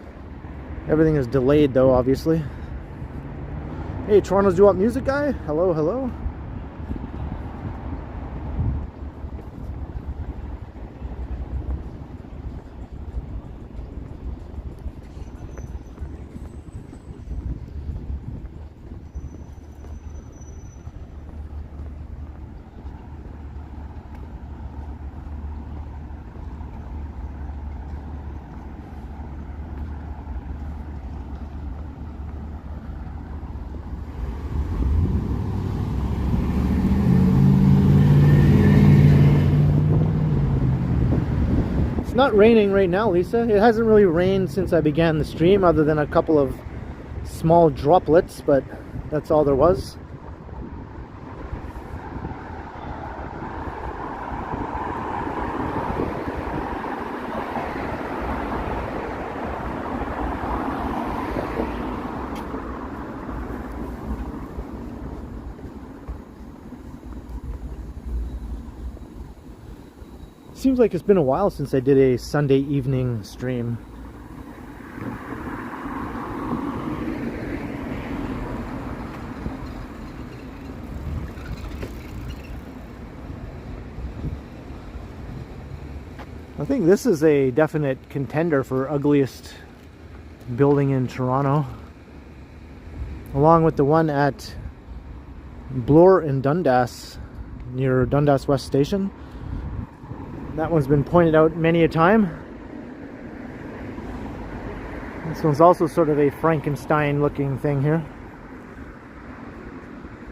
Everything is delayed, though, obviously. Hey, Toronto's Do Up Music guy. Hello, hello. Not raining right now, Lisa. It hasn't really rained since I began the stream, other than a couple of small droplets, but that's all there was. Seems like it's been a while since I did a Sunday evening stream. I think this is a definite contender for ugliest building in Toronto, along with the one at Bloor in Dundas, near Dundas West Station. That one's been pointed out many a time. This one's also sort of a Frankenstein looking thing here.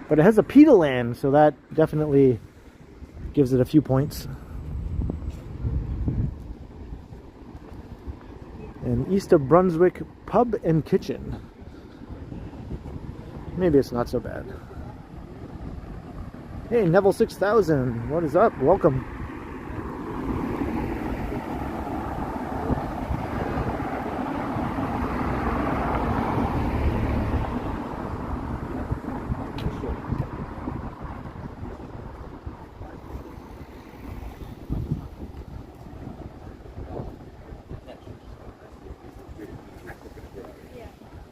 But it has a pedal land, so that definitely gives it a few points. And East of Brunswick Pub and Kitchen. Maybe it's not so bad. Hey, Neville 6000, what is up? Welcome.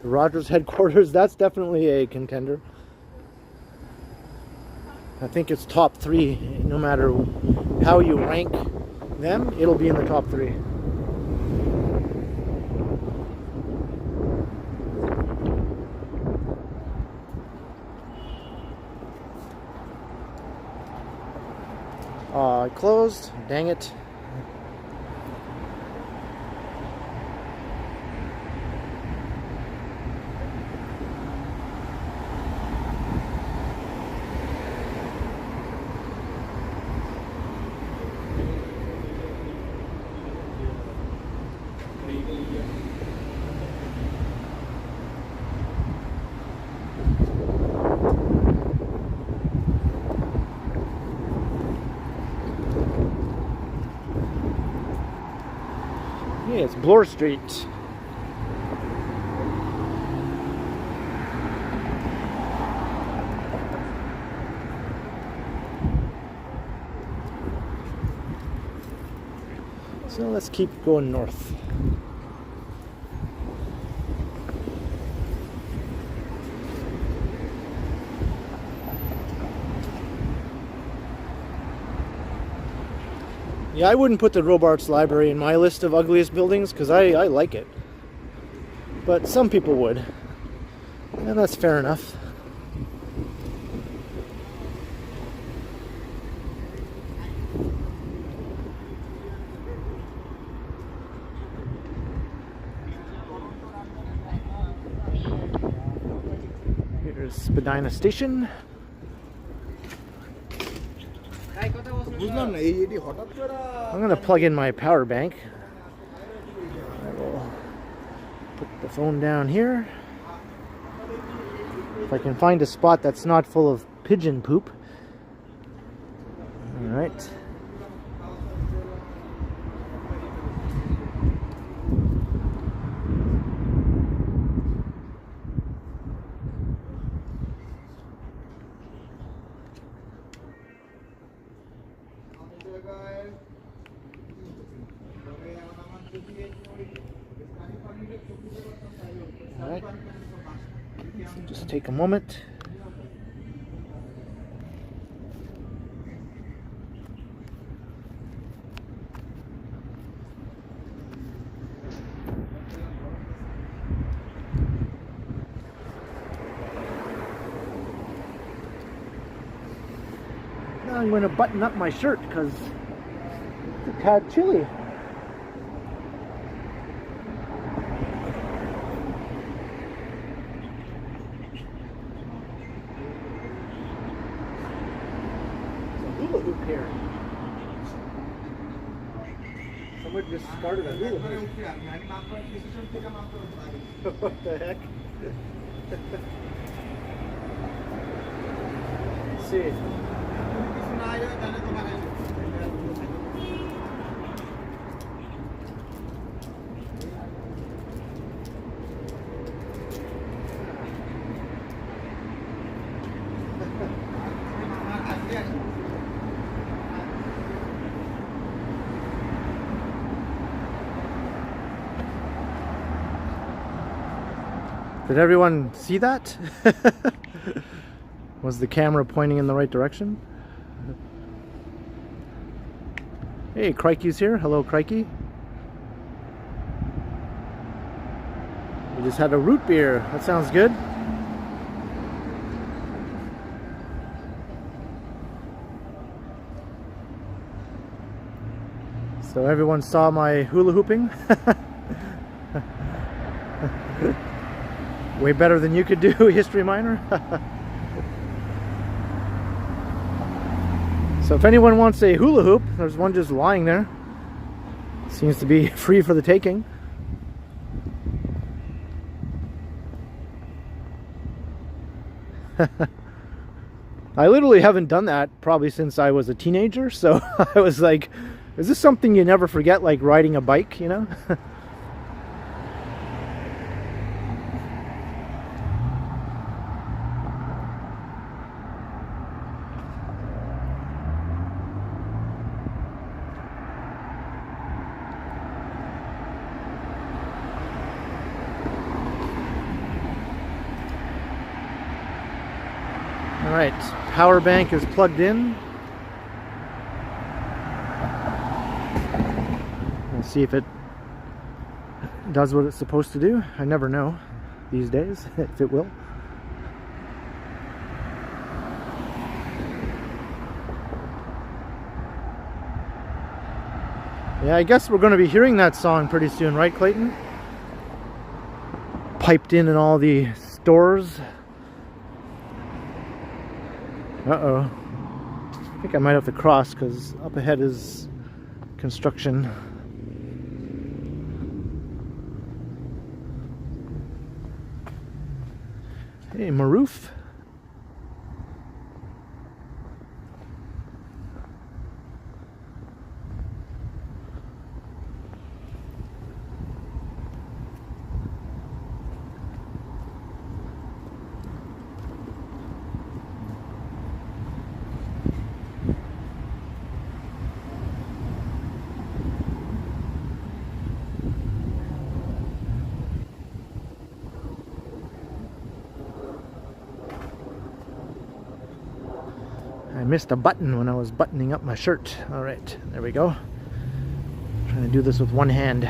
The Rogers headquarters, that's definitely a contender. I think it's top 3. No matter how you rank them, it'll be in the top 3. It closed. Dang it. Yeah, it's Bloor Street. So let's keep going north. Yeah, I wouldn't put the Robarts Library in my list of ugliest buildings because I like it. But some people would. And that's fair enough. Here's Spadina Station. I'm going to plug in my power bank. I will put the phone down here. If I can find a spot that's not full of pigeon poop. All right. Alright, so just take a moment. Now I'm going to button up my shirt because it's a tad chilly. Here. Someone just started a hula hoop. What the heck? Let's see. Did everyone see that? Was the camera pointing in the right direction? Hey, Crikey's here. Hello, Crikey. We just had a root beer. That sounds good. So everyone saw my hula hooping. Way better than you could do, history minor. So if anyone wants a hula hoop, there's one just lying there. Seems to be free for the taking. I literally haven't done that probably since I was a teenager, so I was like, is this something you never forget, like riding a bike, you know? Alright, power bank is plugged in. We'll see if it does what it's supposed to do. I never know these days if it will. Yeah, I guess we're going to be hearing that song pretty soon, right, Clayton? Piped in all the stores. Uh-oh. I think I might have to cross because up ahead is construction. Hey, Maroof. I missed a button when I was buttoning up my shirt. All right, there we go. Trying to do this with one hand.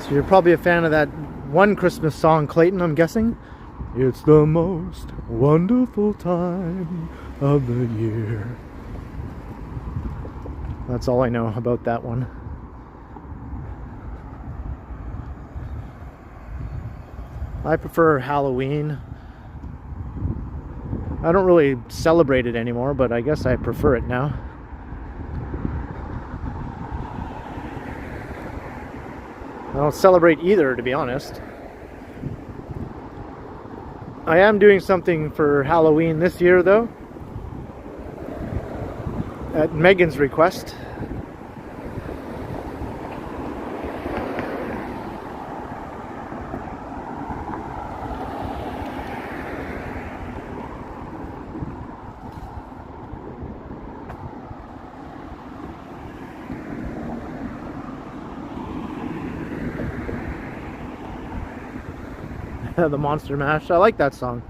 So you're probably a fan of that one Christmas song, Clayton, I'm guessing. It's the most wonderful time of the year. That's all I know about that one. I prefer Halloween. I don't really celebrate it anymore, but I guess I prefer it now. I don't celebrate either, to be honest. I am doing something for Halloween this year, though, at Meghan's request. The Monster Mash. I like that song.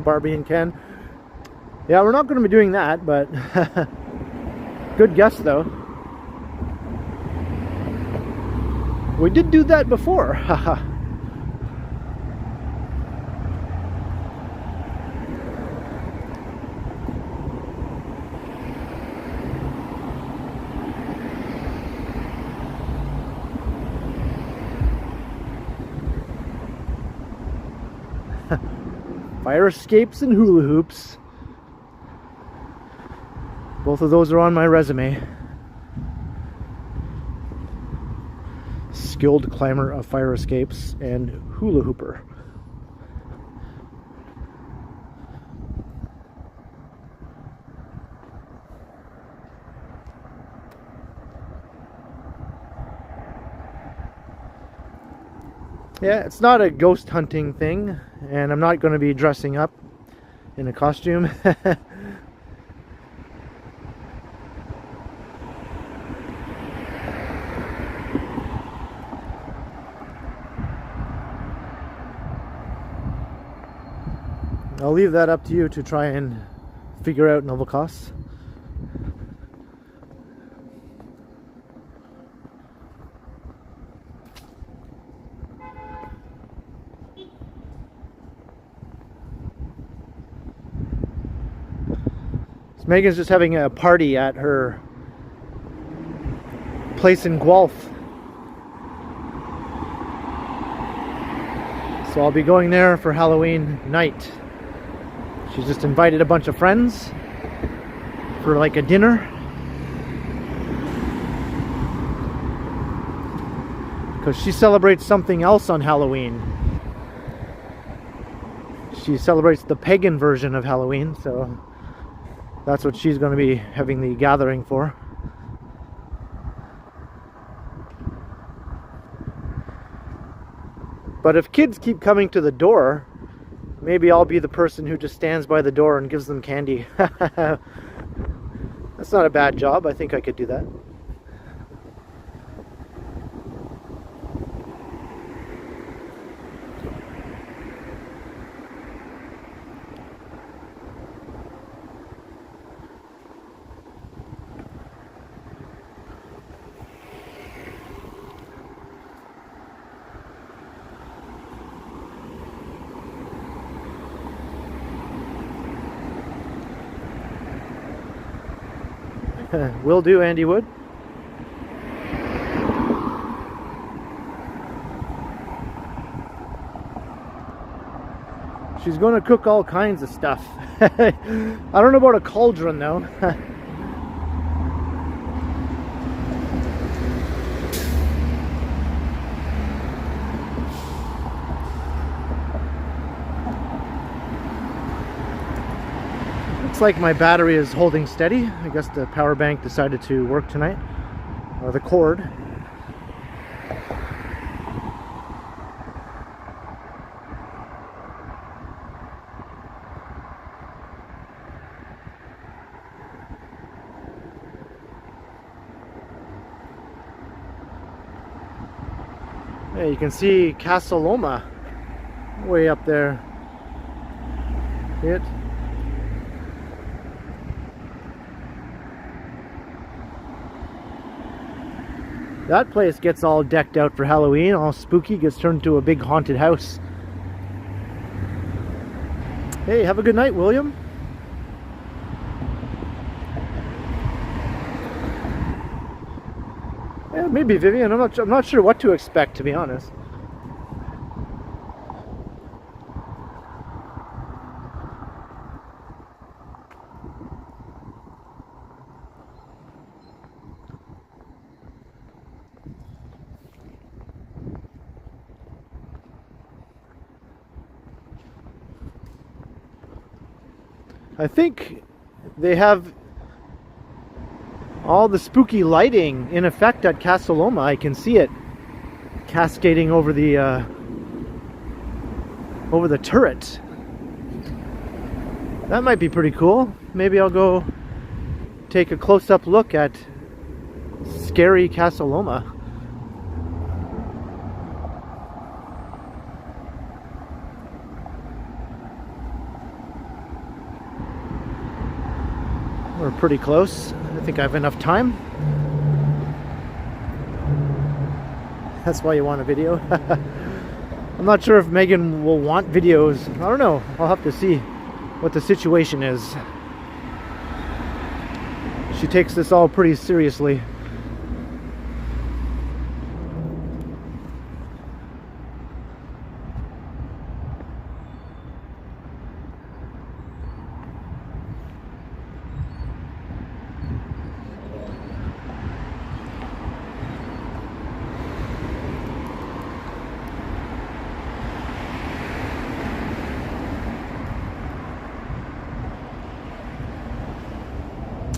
Barbie and Ken. Yeah, we're not going to be doing that, but good guess though. We did do that before. Haha. Fire escapes and hula hoops. Both of those are on my resume. Skilled climber of fire escapes and hula hooper. Yeah, it's not a ghost hunting thing, and I'm not going to be dressing up in a costume. I'll leave that up to you to try and figure out novel costs. So Megan's just having a party at her place in Guelph. So I'll be going there for Halloween night. She's just invited a bunch of friends for like a dinner. Because she celebrates something else on Halloween. She celebrates the pagan version of Halloween, so that's what she's going to be having the gathering for. But if kids keep coming to the door, maybe I'll be the person who just stands by the door and gives them candy. That's not a bad job. I think I could do that. Will do, Andy Wood. She's going to cook all kinds of stuff. I don't know about a cauldron though. Looks like my battery is holding steady. I guess the power bank decided to work tonight, or the cord. Yeah, you can see Casa Loma way up there. See it? That place gets all decked out for Halloween, all spooky, gets turned into a big haunted house. Hey, have a good night, William. Yeah, maybe Vivian. I'm not sure what to expect, to be honest. I think they have all the spooky lighting in effect at Casa Loma. I can see it cascading over the turret. That might be pretty cool. Maybe I'll go take a close-up look at scary Casa Loma. We're pretty close. I think I have enough time. That's why you want a video. I'm not sure if Meghan will want videos. I don't know. I'll have to see what the situation is. She takes this all pretty seriously.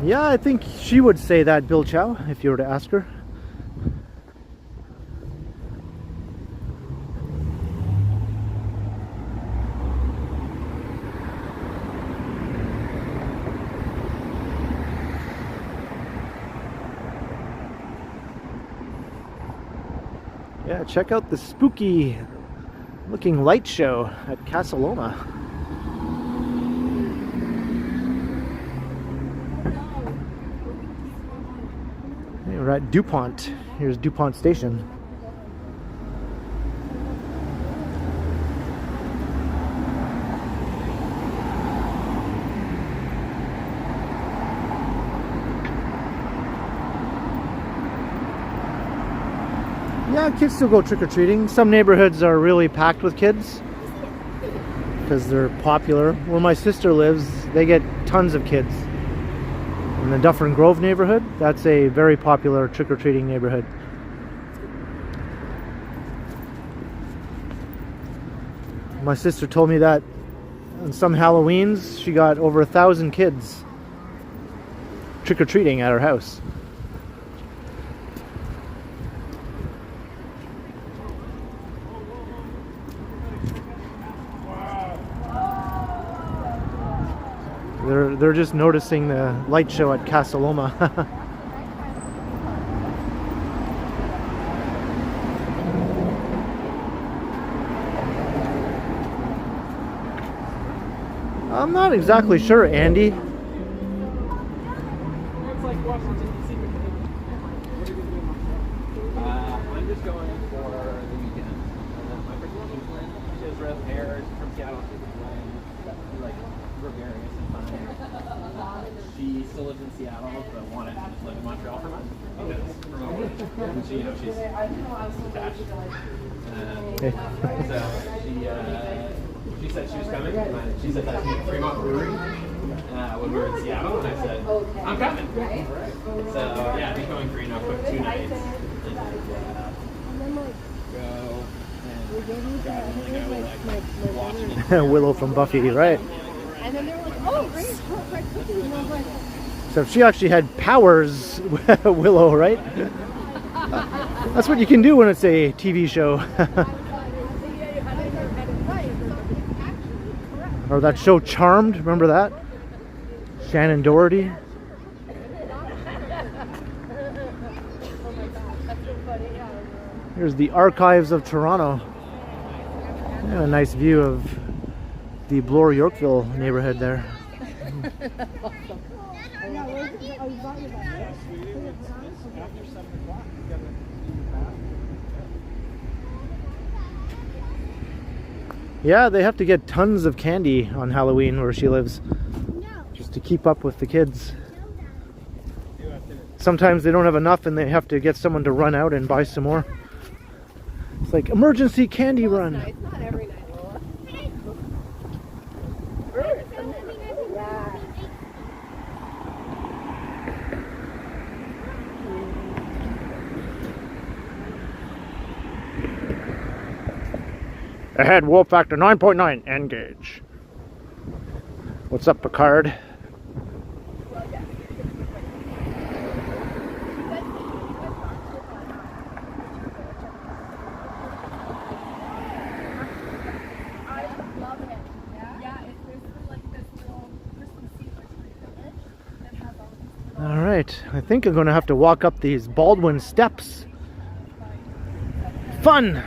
Yeah, I think she would say that, Bill Chow, if you were to ask her. Yeah, check out the spooky looking light show at Casa Loma. Hey, we're at DuPont. Here's DuPont Station. Yeah, kids still go trick-or-treating. Some neighborhoods are really packed with kids because they're popular. Where my sister lives, they get tons of kids. In the Dufferin Grove neighborhood, that's a very popular trick-or-treating neighborhood. My sister told me that on some Halloweens, she got over 1,000 kids trick-or-treating at her house. They're just noticing the light show at Casa Loma. I'm not exactly sure, Andy. It's like Washington, D.C. I'm just going for the weekend. My first friend, she has red hair, she's from Seattle, she's like gregarious and fun. She still lives in Seattle, but wanted to just live in Montreal for a month. And she, she's attached. So she said she was coming. She said that's me at Fremont Brewery when we were in Seattle, and I said, I'm coming. So yeah, I'll be going for quick 2 nights. Willow from Buffy, right? And then they were like, oh, great, fried cookies. And I was like, So if she actually had powers, Willow, right? That's what you can do when it's a TV show. Or that show Charmed, remember that? Shannon Doherty. Here's the Archives of Toronto. And a nice view of the Bloor-Yorkville neighborhood there. Yeah, they have to get tons of candy on Halloween where she lives, just to keep up with the kids. Sometimes they don't have enough and they have to get someone to run out and buy some more. It's like emergency candy run. it's not every night, Lola. Ahead, Wolf Factor 9.9, engage. What's up, Picard? All right, I think I'm going to have to walk up these Baldwin Steps. Fun!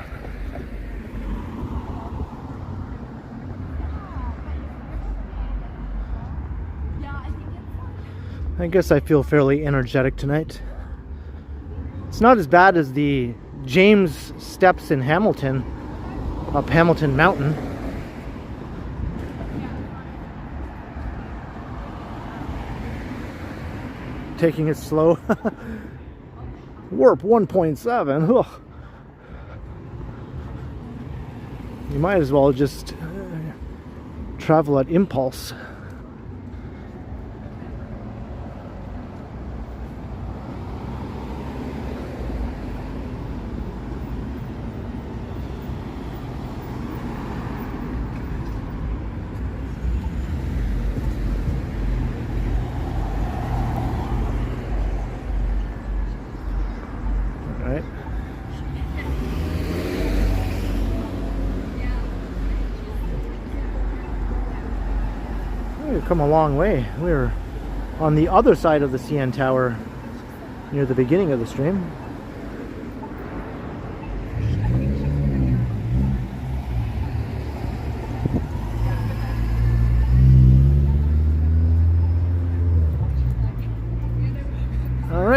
I guess I feel fairly energetic tonight. It's not as bad as the James Steps in Hamilton, up Hamilton Mountain. Taking it slow. Warp 1.7. Ugh. You might as well just travel at impulse. We've come a long way. We're on the other side of the CN Tower near the beginning of the stream.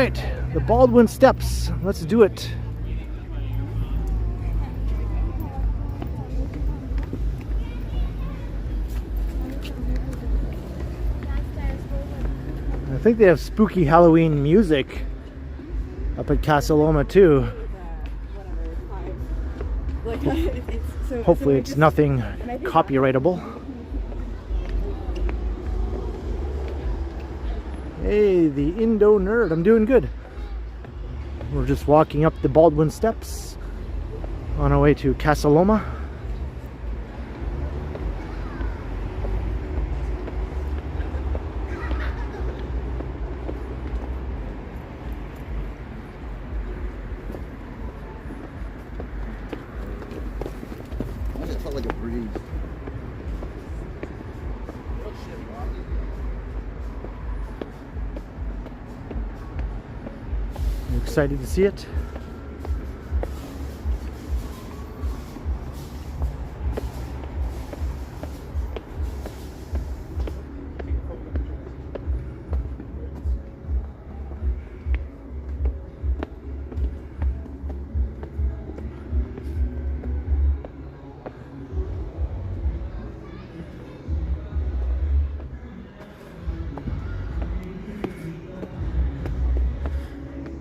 right, the Baldwin Steps. Let's do it. I think they have spooky Halloween music up at Casa Loma too. Hopefully it's nothing copyrightable. Hey, the Indo Nerd. I'm doing good. We're just walking up the Baldwin Steps on our way to Casa Loma. It felt like a breeze. I'm excited to see it.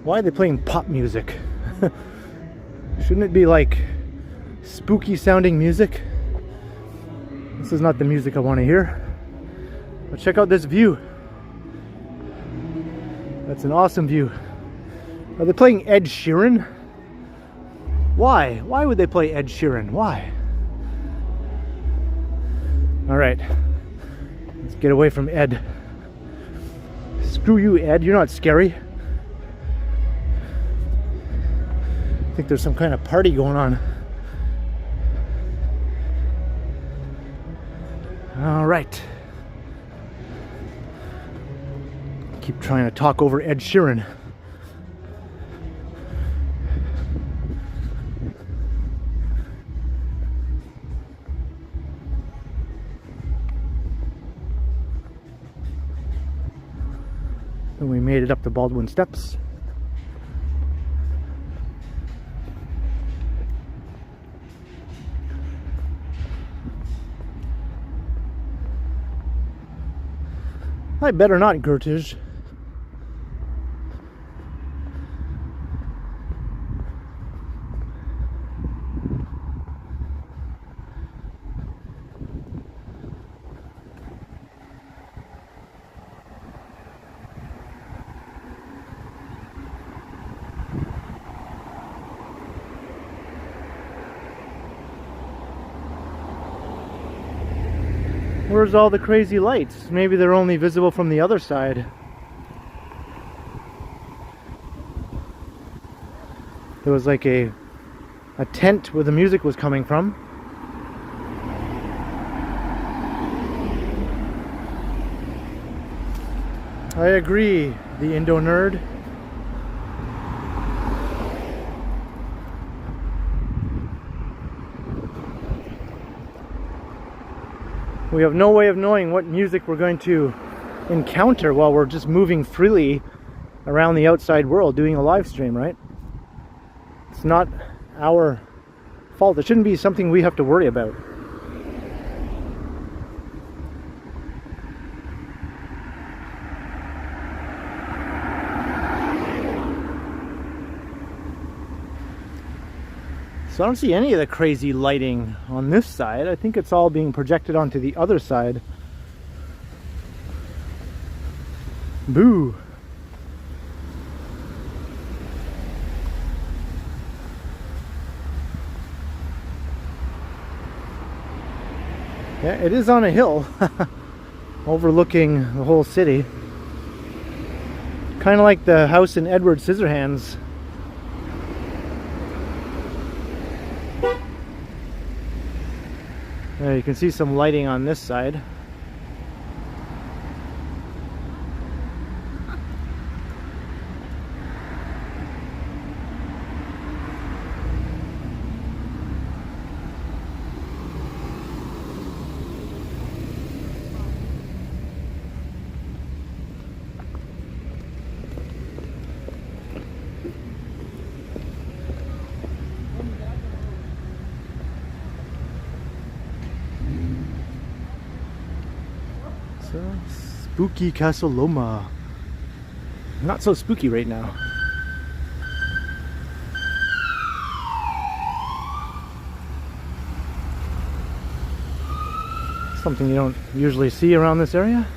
Why are they playing pop music? Shouldn't it be like spooky sounding music? This is not the music I want to hear. But check out this view. That's an awesome view. Are they playing Ed Sheeran? Why? Why would they play Ed Sheeran? Why? Alright. Let's get away from Ed. Screw you, Ed. You're not scary. I think there's some kind of party going on. All right. Keep trying to talk over Ed Sheeran. And we made it up the Baldwin Steps. I better not, Gertage. Where's all the crazy lights? Maybe they're only visible from the other side. There was like a tent where the music was coming from. I agree, the Indo Nerd. We have no way of knowing what music we're going to encounter while we're just moving freely around the outside world doing a live stream, right? It's not our fault. It shouldn't be something we have to worry about. So I don't see any of the crazy lighting on this side. I think it's all being projected onto the other side. Boo! Yeah, it is on a hill overlooking the whole city. Kind of like the house in Edward Scissorhands. There you can see some lighting on this side. Casa. Spooky Casa Loma. Not so spooky right now. Something you don't usually see around this area.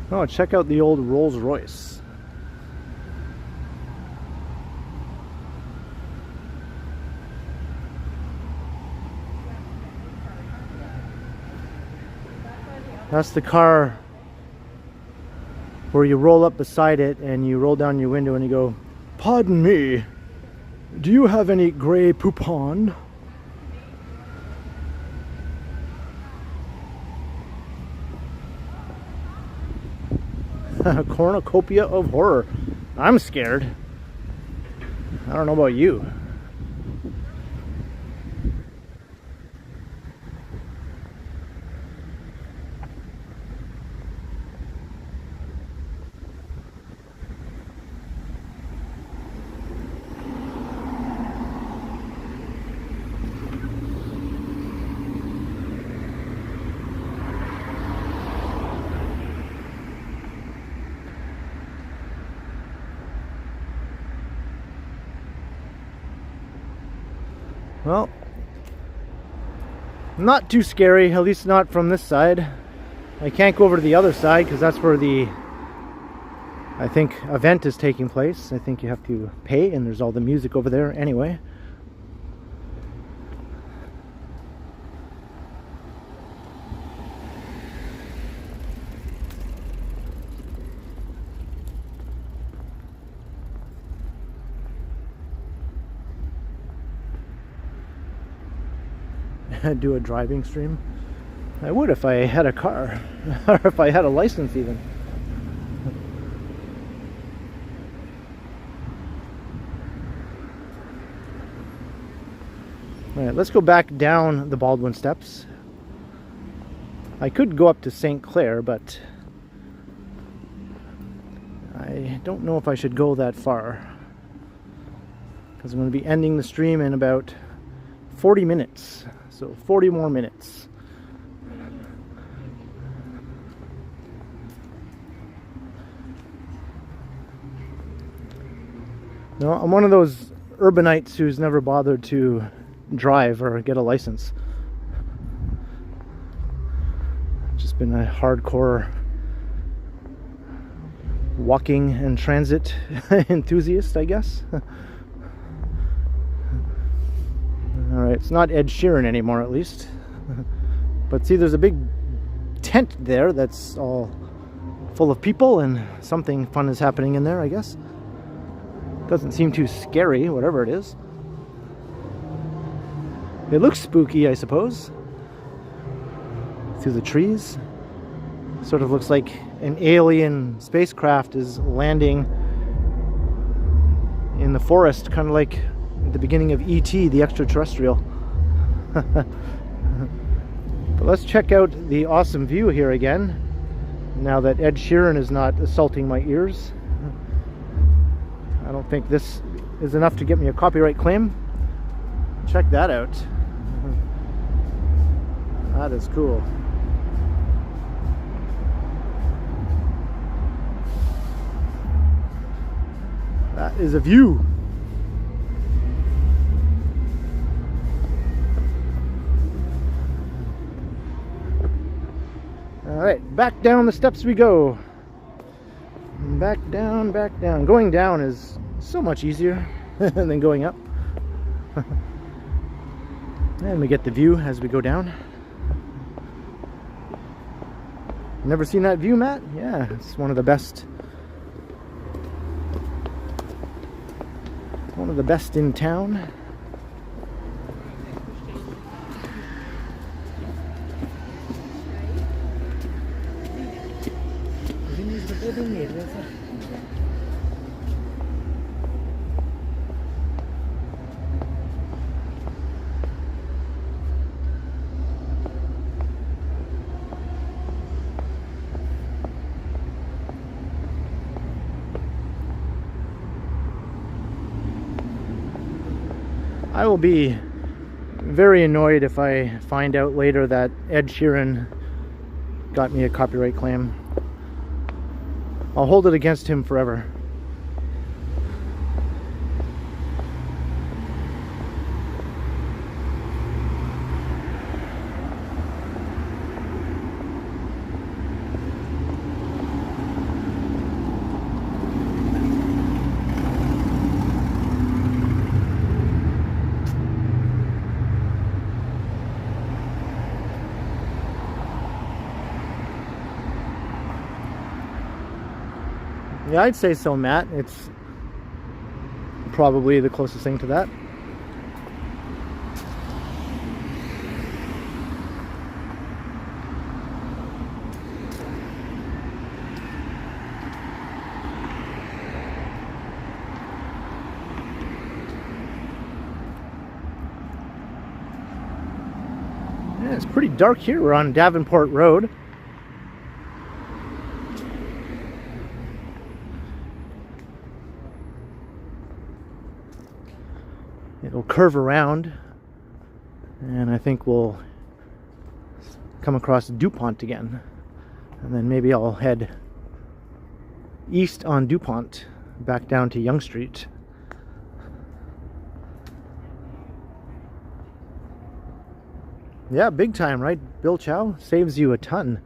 Oh, check out the old Rolls Royce. That's the car where you roll up beside it and you roll down your window and you go, "Pardon me, do you have any Grey Poupon?" A cornucopia of horror. I'm scared. I don't know about you. Well, not too scary, at least not from this side. I can't go over to the other side because that's where the, I think, event is taking place. I think you have to pay, and there's all the music over there anyway. Do a driving stream. I would if I had a car or if I had a license even. Alright, let's go back down the Baldwin Steps. I could go up to St. Clair, but I don't know if I should go that far because I'm going to be ending the stream in about 40 minutes. So 40 more minutes. No, I'm one of those urbanites who's never bothered to drive or get a license. Just been a hardcore walking and transit enthusiast, I guess. Alright, it's not Ed Sheeran anymore, at least. But see, there's a big tent there that's all full of people, and something fun is happening in there, I guess. Doesn't seem too scary, whatever it is. It looks spooky, I suppose. Through the trees. Sort of looks like an alien spacecraft is landing in the forest, kind of like at the beginning of E.T., the extraterrestrial. But let's check out the awesome view here again, now that Ed Sheeran is not assaulting my ears. I don't think this is enough to get me a copyright claim. Check that out. That is cool. That is a view. Alright, back down the steps we go. Back down, back down. Going down is so much easier than going up. And we get the view as we go down. Never seen that view, Matt? Yeah, it's one of the best. One of the best in town. I will be very annoyed if I find out later that Ed Sheeran got me a copyright claim. I'll hold it against him forever. Yeah, I'd say so, Matt. It's probably the closest thing to that. Yeah, it's pretty dark here. We're on Davenport Road. It'll curve around, and I think we'll come across DuPont again, and then maybe I'll head east on DuPont back down to Yonge Street. Yeah, big time, right? Bill Chow saves you a ton.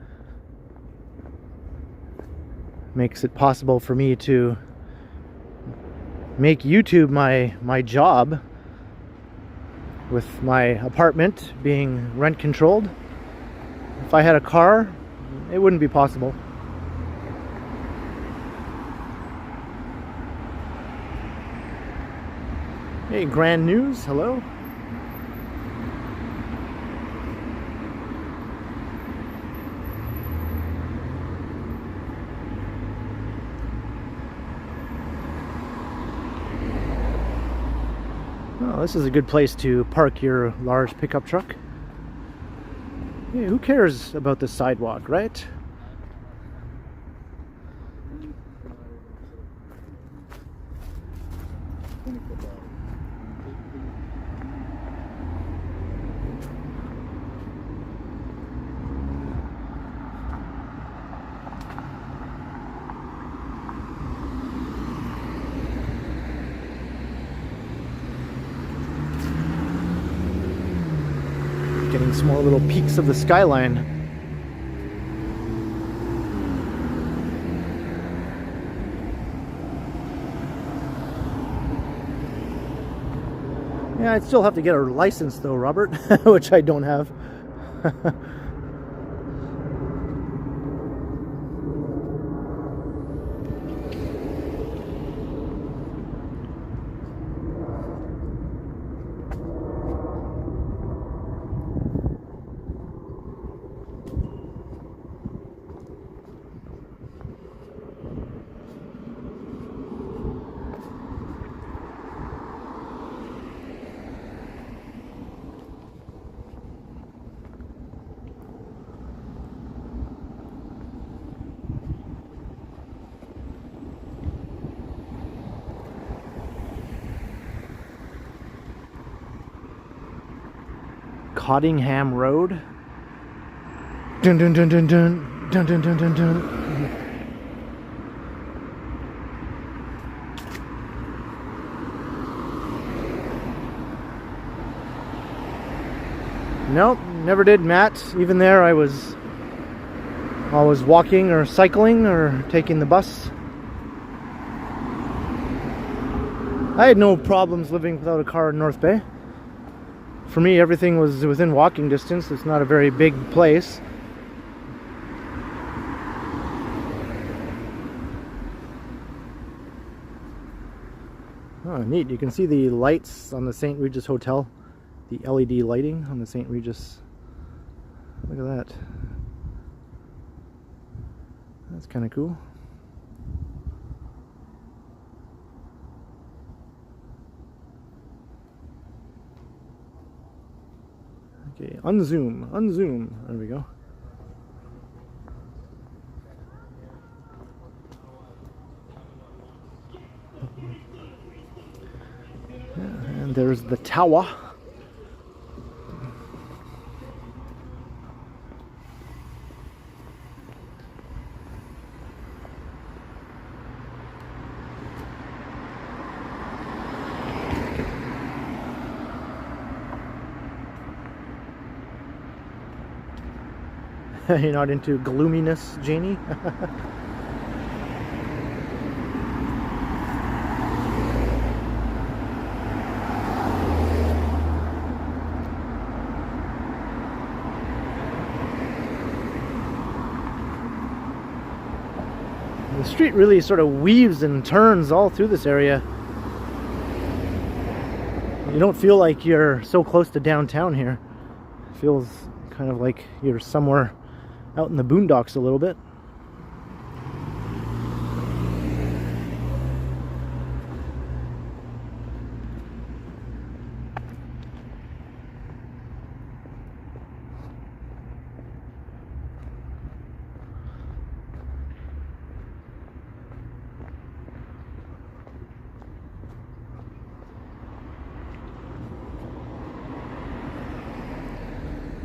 Makes it possible for me to make YouTube my job, with my apartment being rent controlled. If I had a car, it wouldn't be possible. Hey, Grand News, hello. Oh, this is a good place to park your large pickup truck. Hey, who cares about the sidewalk, right? Getting some more little peaks of the skyline. Yeah, I'd still have to get a license though, Robert, which I don't have. Cottingham Road. Dun dun dun dun dun dun dun dun dun dun. Nope, never did, Matt. Even there I was always walking or cycling or taking the bus. I had no problems living without a car in North Bay. For me, everything was within walking distance. It's not a very big place. Oh, neat. You can see the lights on the St. Regis Hotel. The LED lighting on the St. Regis. Look at that. That's kind of cool. Okay, unzoom, unzoom. There we go. Yeah, and There's the tower. You're not into gloominess, Janie? The street really sort of weaves and turns all through this area. You don't feel like you're so close to downtown here. It feels kind of like you're somewhere out in the boondocks a little bit.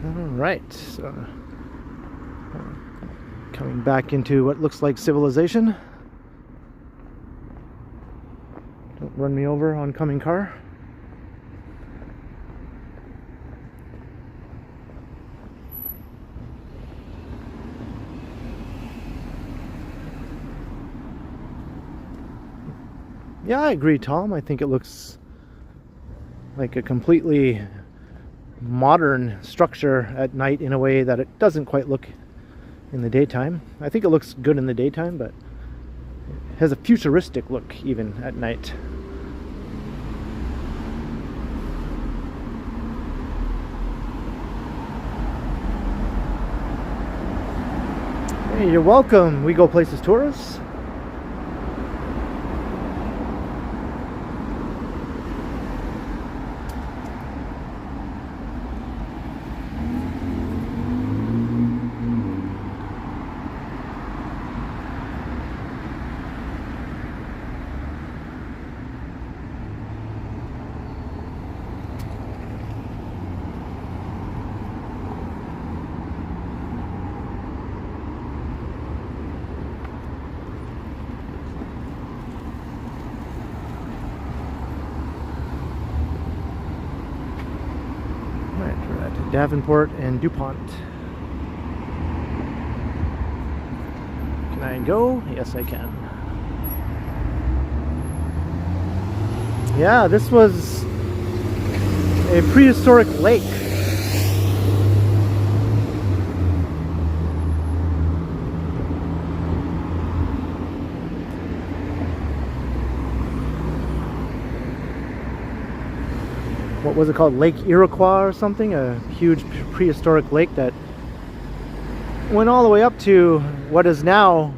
Alright, so coming back into what looks like civilization. Don't run me over, oncoming car. Yeah, I agree, Tom. I think it looks like a completely modern structure at night in a way that it doesn't quite look in the daytime. I think it looks good in the daytime, but it has a futuristic look even at night. Hey, you're welcome, We Go Places tourists. Davenport and DuPont. Can I go? Yes, I can. Yeah, this was a prehistoric lake. What was it called? Lake Iroquois or something? A huge prehistoric lake that went all the way up to what is now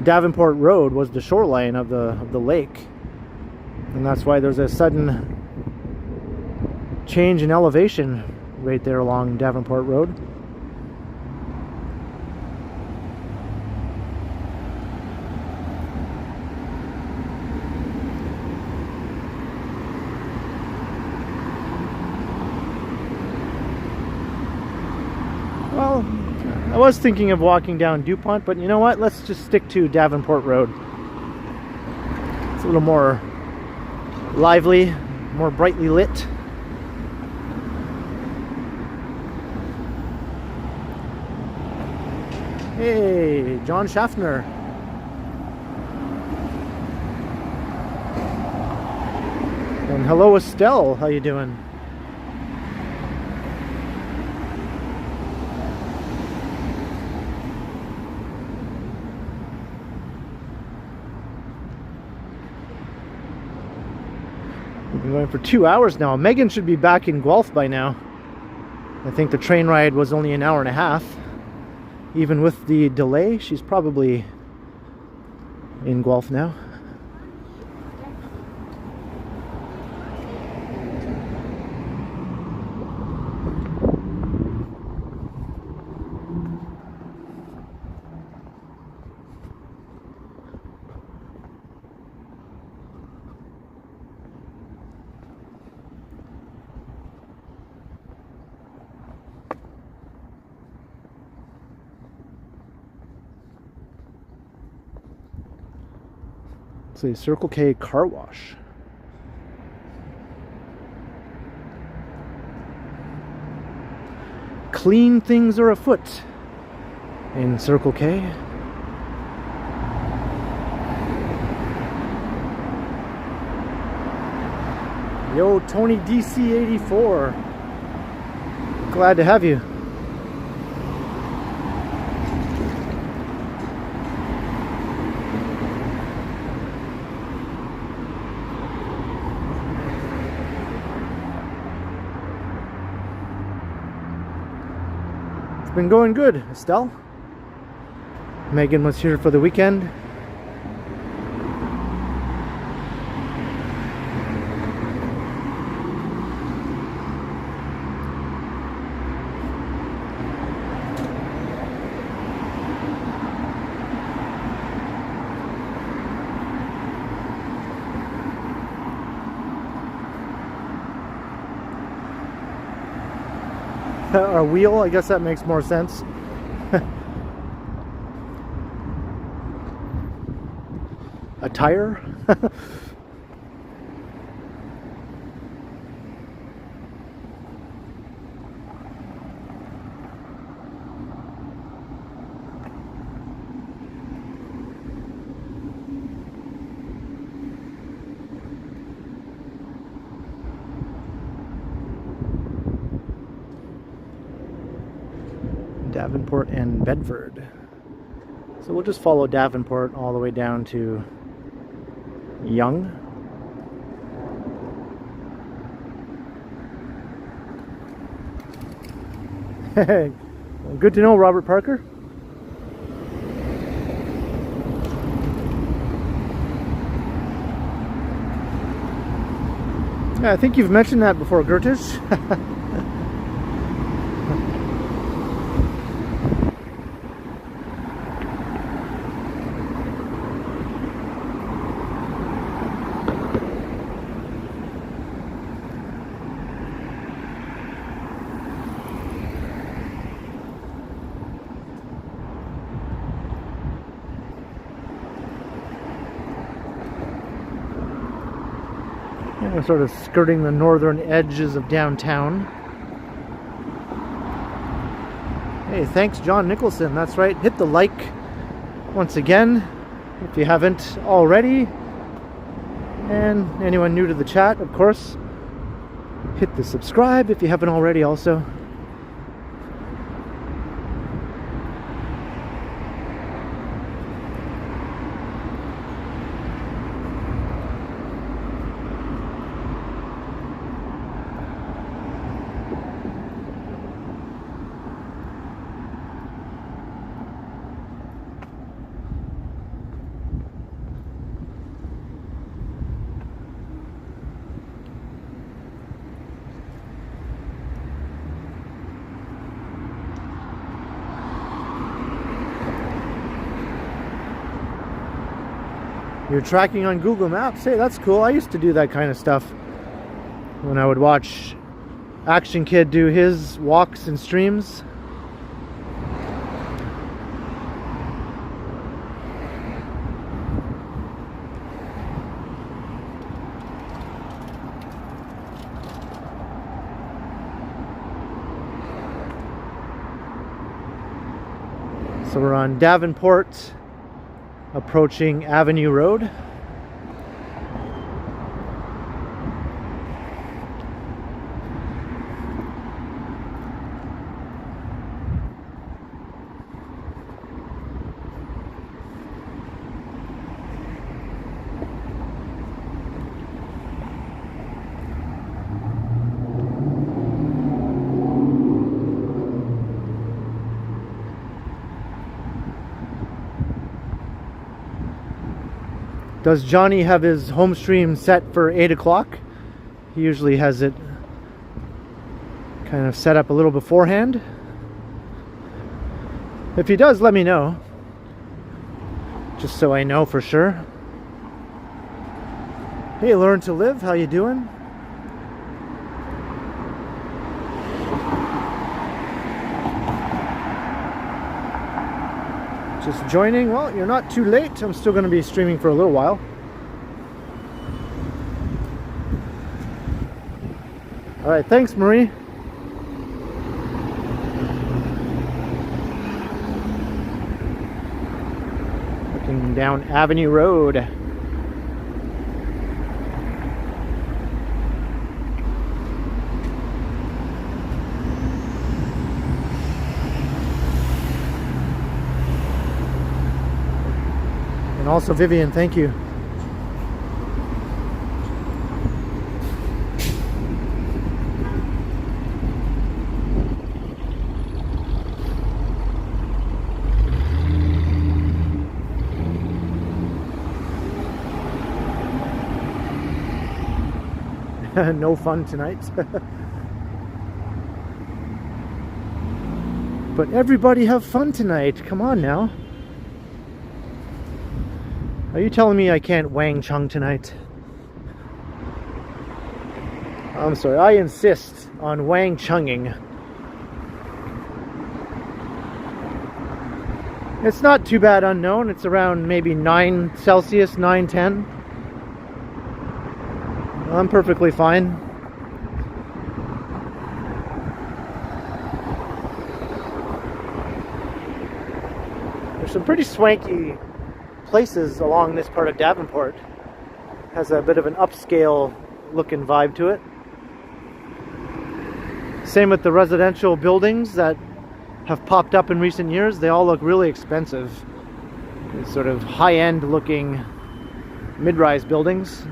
Davenport Road, was the shoreline of the lake. And that's why there's a sudden change in elevation right there along Davenport Road. Well, I was thinking of walking down DuPont, but you know what? Let's just stick to Davenport Road. It's a little more lively, more brightly lit. Hey, John Schaffner. And hello, Estelle. How you doing? We've been going for 2 hours now. Meghan should be back in Guelph by now. I think the train ride was only an hour and a half. Even with the delay, she's probably in Guelph now. Looks like Circle K car wash. Clean things are afoot in Circle K. Yo, Tony DC84. Glad to have you. It's been going good, Estelle. Megan was here for the weekend. A wheel, I guess that makes more sense. A tire? Davenport and Bedford. So we'll just follow Davenport all the way down to Yonge. Hey, good to know, Robert Parker. Yeah, I think you've mentioned that before, Gertish. We're sort of skirting the northern edges of downtown. Hey, thanks John Nicholson, that's right. Hit the like once again if you haven't already. And anyone new to the chat, of course, hit the subscribe if you haven't already also. You're tracking on Google Maps? Hey, that's cool. I used to do that kind of stuff when I would watch Action Kid do his walks and streams. So we're on Davenport, approaching Avenue Road. Does Johnny have his home stream set for 8 o'clock? He usually has it kind of set up a little beforehand. If he does, let me know. Just so I know for sure. Hey, Learn to Live, how you doing? Just joining. Well, you're not too late. I'm still going to be streaming for a little while. All right, thanks, Marie. Looking down Avenue Road. And also, Vivian, thank you. No fun tonight. But everybody have fun tonight. Come on now. Are you telling me I can't Wang Chung tonight? I'm sorry, I insist on Wang Chunging. It's not too bad unknown. It's around maybe 9 Celsius, 9-10. I'm perfectly fine. There's some pretty swanky places along this part of Davenport. Has a bit of an upscale looking vibe to it. Same with the residential buildings that have popped up in recent years. They all look really expensive. These sort of high-end looking mid-rise buildings.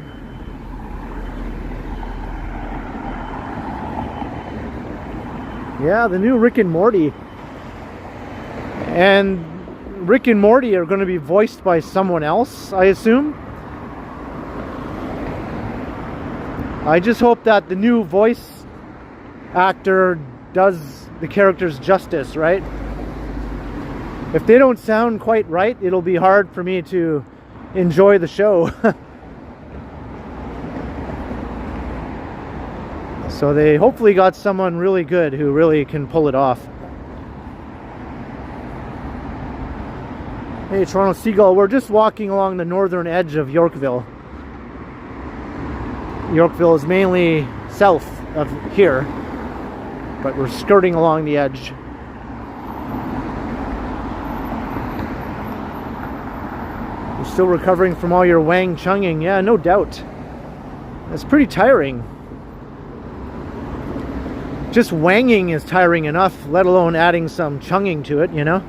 Yeah, the new Rick and Morty. And Rick and Morty are going to be voiced by someone else, I assume. I just hope that the new voice actor does the characters justice, right? If they don't sound quite right, it'll be hard for me to enjoy the show. So they hopefully got someone really good who really can pull it off. Hey, Toronto Seagull, we're just walking along the northern edge of Yorkville. Yorkville is mainly south of here, but we're skirting along the edge. You're still recovering from all your Wang Chunging? Yeah, no doubt. It's pretty tiring. Just wanging is tiring enough, let alone adding some chunging to it, you know?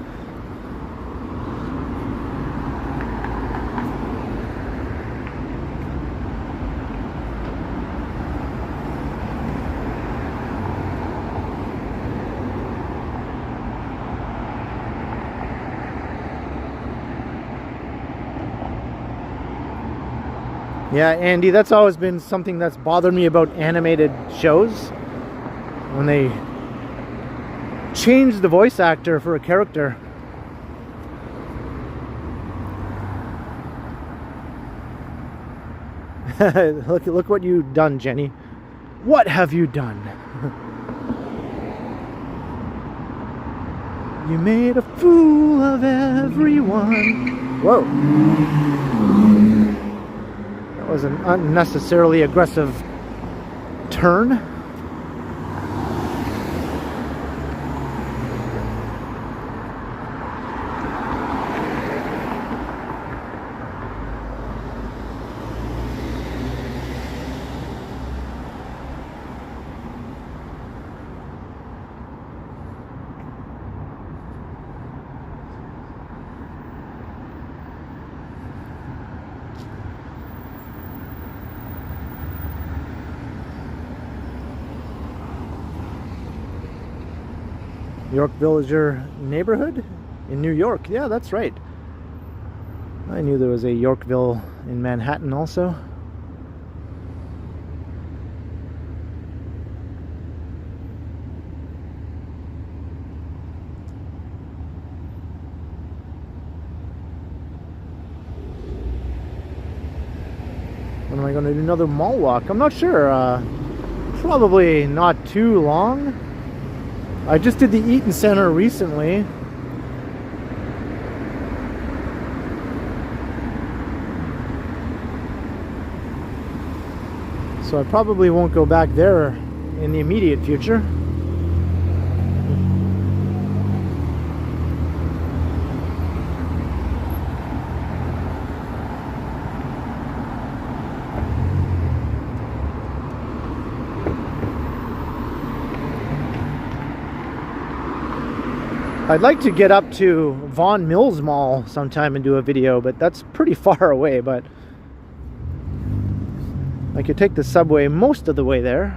Yeah, Andy, that's always been something that's bothered me about animated shows. When they change the voice actor for a character. Look what you've done, Jenny. What have you done? You made a fool of everyone. Whoa. That was an unnecessarily aggressive turn. Yorkville is your neighborhood in New York? Yeah, that's right. I knew there was a Yorkville in Manhattan also. When am I going to do another mall walk? I'm not sure. Probably not too long. I just did the Eaton Center recently. So I probably won't go back there in the immediate future. I'd like to get up to Vaughan Mills Mall sometime and do a video, but that's pretty far away. But I could take the subway most of the way there.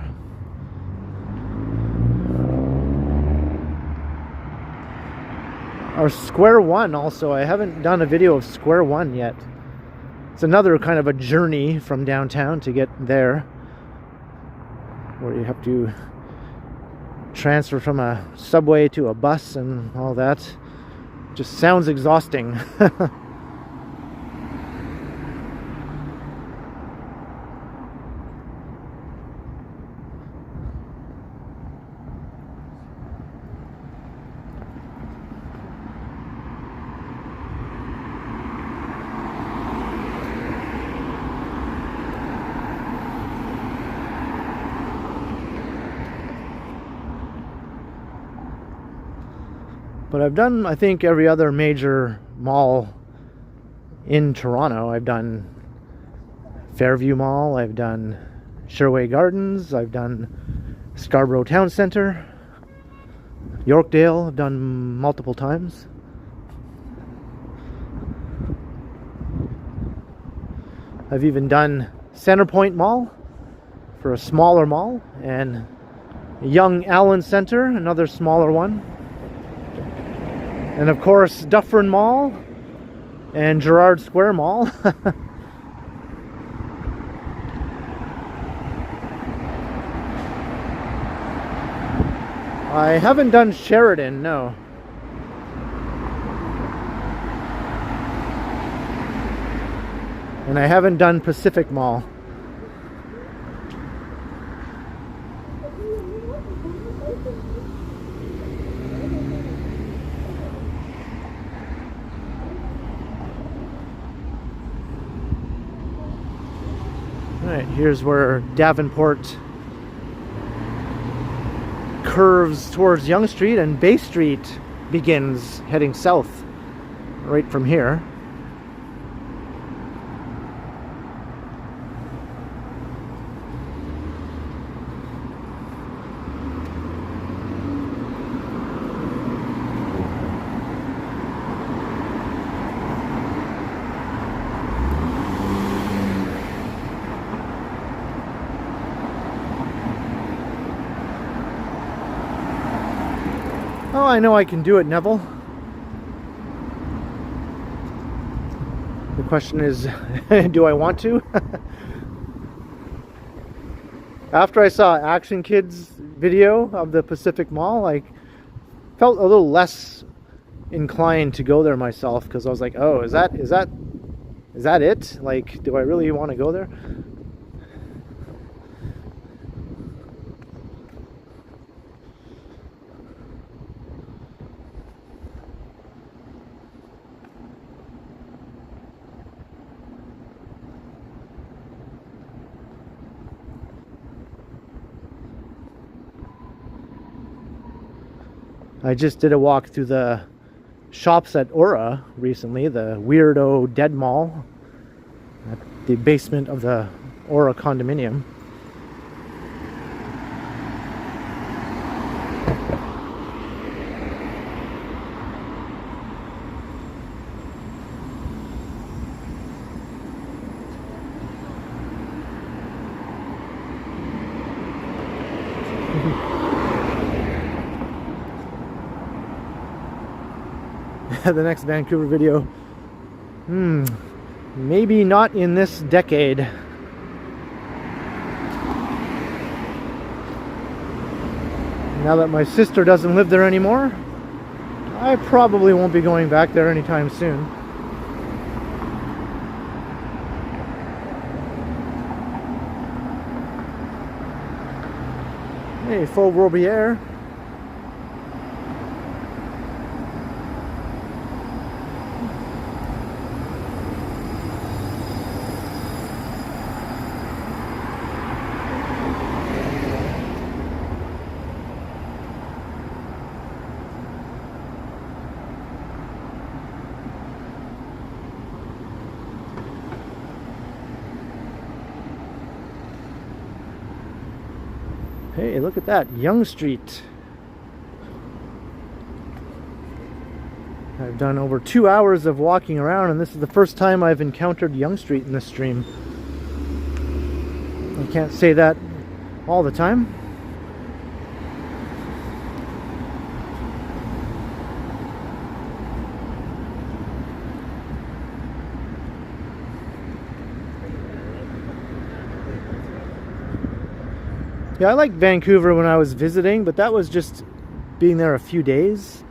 Or Square One also. I haven't done a video of Square One yet. It's another kind of a journey from downtown to get there, where you have to transfer from a subway to a bus and all that. Just sounds exhausting. But I've done, I think, every other major mall in Toronto. I've done Fairview Mall, I've done Sherway Gardens, I've done Scarborough Town Centre, Yorkdale, I've done multiple times. I've even done Centrepoint Mall for a smaller mall, and Yonge Allen Centre, another smaller one. And of course, Dufferin Mall and Gerrard Square Mall. I haven't done Sheridan, no. And I haven't done Pacific Mall. Alright, here's where Davenport curves towards Yonge Street, and Bay Street begins heading south right from here. Oh, I know I can do it, Neville. The question is, do I want to? After I saw Action Kids' video of the Pacific Mall, I felt a little less inclined to go there myself, because I was like, oh, is that it? Like, do I really want to go there? I just did a walk through the shops at Aura recently, the Weirdo Dead Mall, at the basement of the Aura condominium. The next Vancouver video, maybe not in this decade. Now that my sister doesn't live there anymore, I probably won't be going back there anytime soon. Hey, Faux Robière. Hey, look at that, Yonge Street. I've done over 2 hours of walking around, and this is the first time I've encountered Yonge Street in this stream. I can't say that all the time. Yeah, I liked Vancouver when I was visiting, but that was just being there a few days.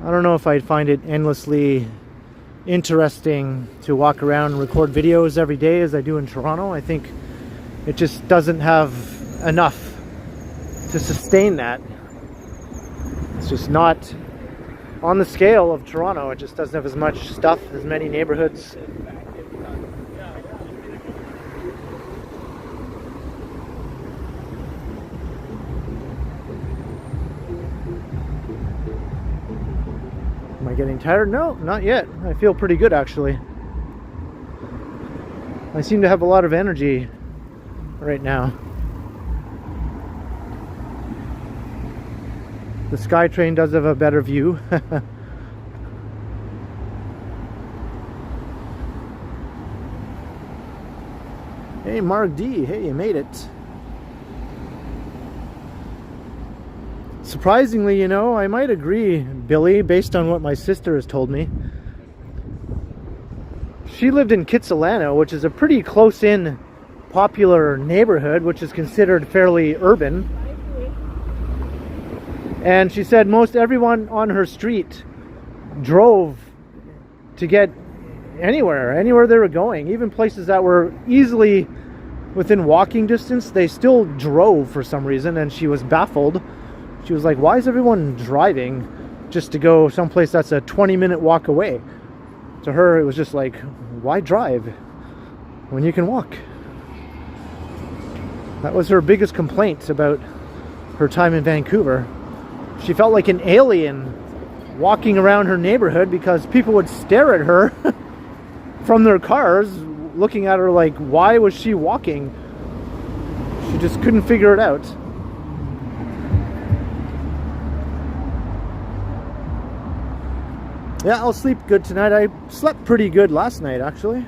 I don't know if I'd find it endlessly interesting to walk around and record videos every day as I do in Toronto. I think it just doesn't have enough to sustain that. It's just not on the scale of Toronto. It just doesn't have as much stuff, as many neighborhoods. Am I getting tired? No, not yet. I feel pretty good actually. I seem to have a lot of energy right now. The SkyTrain does have a better view. Hey Mark D, hey, you made it. Surprisingly, you know, I might agree, Billy, based on what my sister has told me. She lived in Kitsilano, which is a pretty close-in, popular neighborhood, which is considered fairly urban. And she said most everyone on her street drove to get anywhere they were going. Even places that were easily within walking distance, they still drove for some reason, and she was baffled. She was like, why is everyone driving just to go someplace that's a 20-minute walk away? To her, it was just like, why drive when you can walk? That was her biggest complaint about her time in Vancouver. She felt like an alien walking around her neighborhood because people would stare at her from their cars, looking at her like, why was she walking? She just couldn't figure it out. Yeah, I'll sleep good tonight. I slept pretty good last night, actually.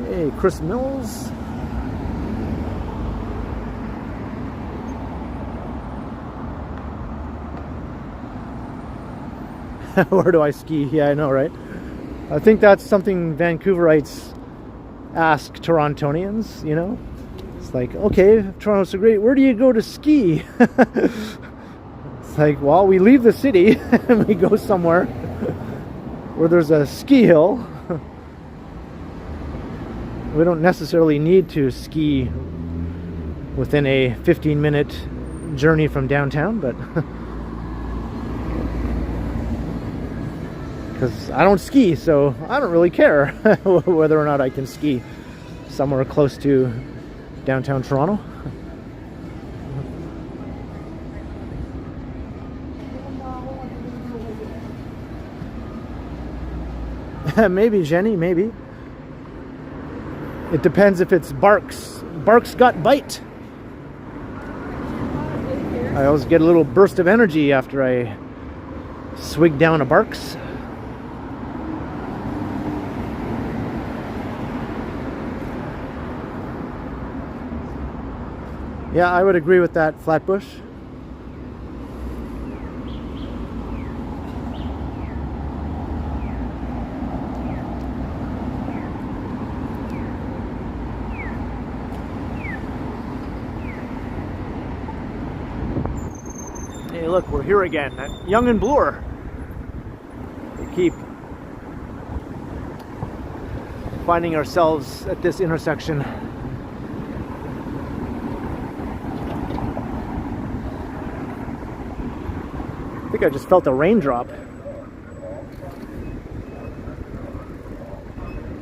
Hey, Chris Mills. Where do I ski? Yeah, I know, right? I think that's something Vancouverites ask Torontonians, you know? It's like, okay, Toronto's so great, where do you go to ski? It's like, well, we leave the city and we go somewhere where there's a ski hill. We don't necessarily need to ski within a 15-minute journey from downtown, but because I don't ski, so I don't really care whether or not I can ski somewhere close to downtown Toronto. Maybe, Jenny, maybe. It depends if it's Barks. Barks got bite. I always get a little burst of energy after I swig down a Barks. Yeah, I would agree with that, Flatbush. Hey, look, we're here again at Yonge and Bloor. We keep finding ourselves at this intersection. I think I just felt a raindrop.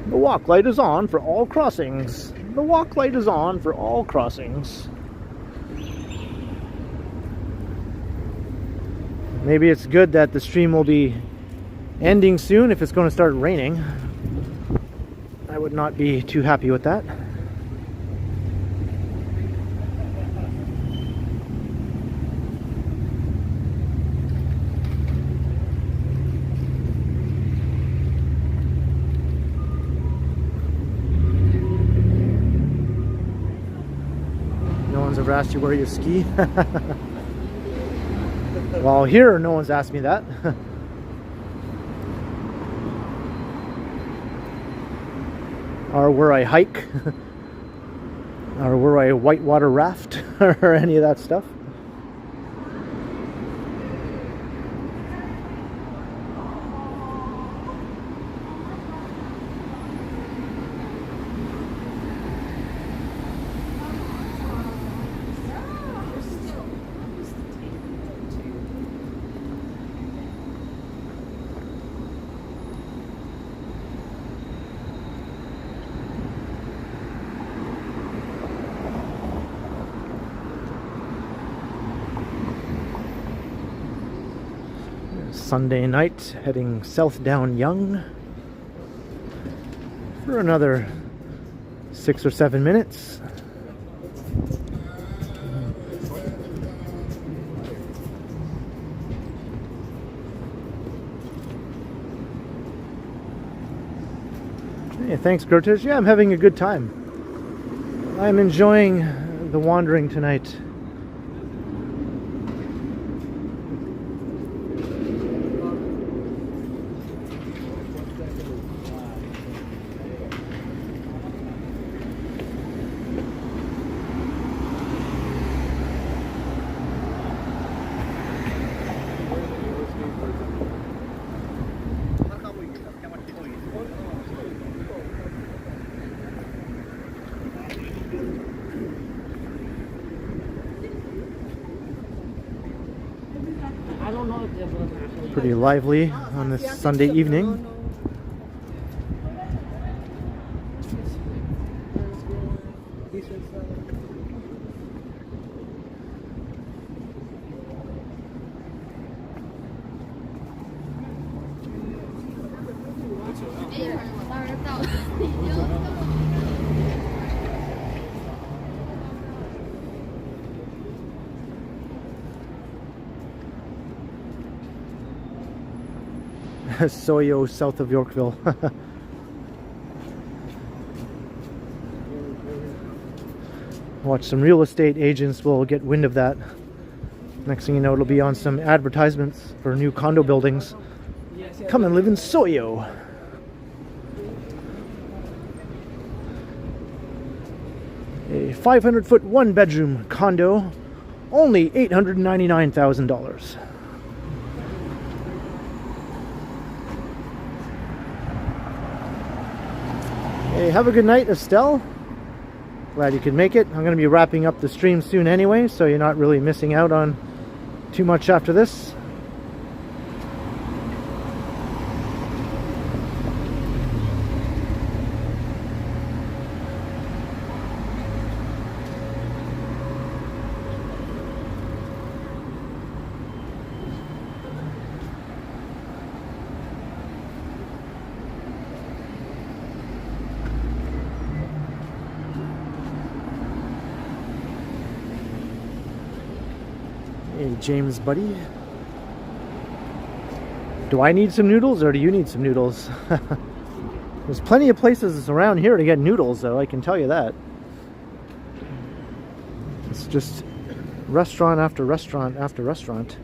The walk light is on for all crossings. The walk light is on for all crossings. Maybe it's good that the stream will be ending soon if it's going to start raining. I would not be too happy with that. ever asked you where you ski? Well, here no one's asked me that. Or where I hike. Or where I whitewater raft. Or any of that stuff. Sunday night, heading south down Yonge for another 6 or 7 minutes. Hey, thanks, Gertish. Yeah, I'm having a good time. I'm enjoying the wandering tonight. Pretty lively on this Sunday evening. Soyo, south of Yorkville. Watch, some real estate agents will get wind of that. Next thing you know, it'll be on some advertisements for new condo buildings. Come and live in Soyo. A 500-foot one-bedroom condo, only $899,000. Hey, have a good night, Estelle. Glad you could make it. I'm going to be wrapping up the stream soon anyway, so you're not really missing out on too much after this. Hey, James, buddy. Do I need some noodles or do you need some noodles? There's plenty of places around here to get noodles, though, I can tell you that. It's just restaurant after restaurant after restaurant.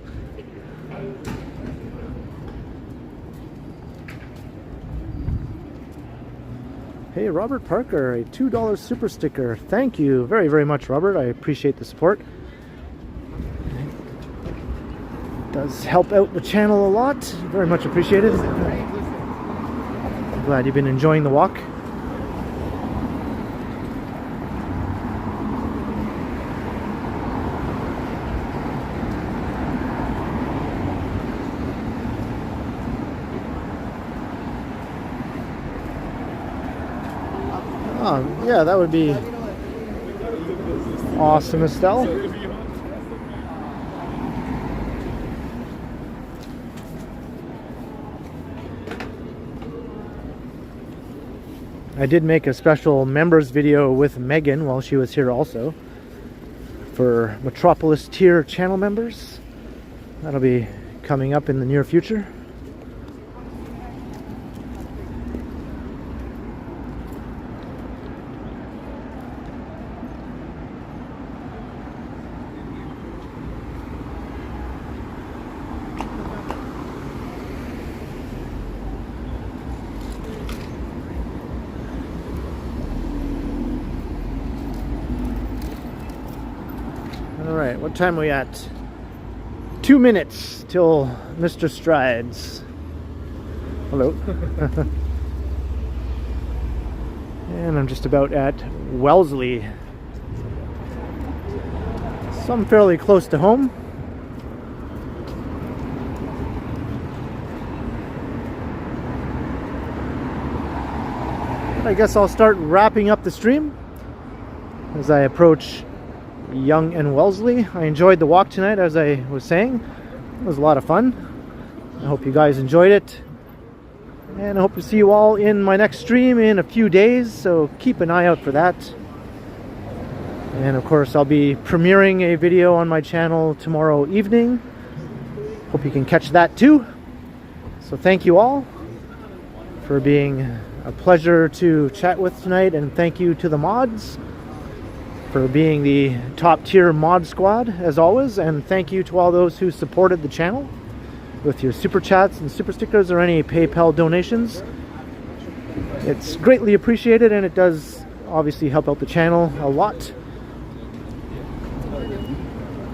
Hey, Robert Parker, a $2 super sticker. Thank you very, very much, Robert. I appreciate the support. Does help out the channel a lot. Very much appreciated. I'm glad you've been enjoying the walk. Oh, yeah, that would be awesome, Estelle. I did make a special members video with Meghan while she was here also for Metropolis tier channel members. That'll be coming up in the near future. Alright, what time are we at? 2 minutes till Mr. Strides. Hello. And I'm just about at Wellesley. So I'm fairly close to home. I guess I'll start wrapping up the stream as I approach Yonge and Wellesley. I enjoyed the walk tonight, as I was saying. It was a lot of fun. I hope you guys enjoyed it. And I hope to see you all in my next stream in a few days, so keep an eye out for that. And of course, I'll be premiering a video on my channel tomorrow evening. Hope you can catch that too. So thank you all for being a pleasure to chat with tonight, and thank you to the mods for being the top tier mod squad as always, and thank you to all those who supported the channel with your super chats and super stickers or any PayPal donations. It's greatly appreciated, and it does obviously help out the channel a lot.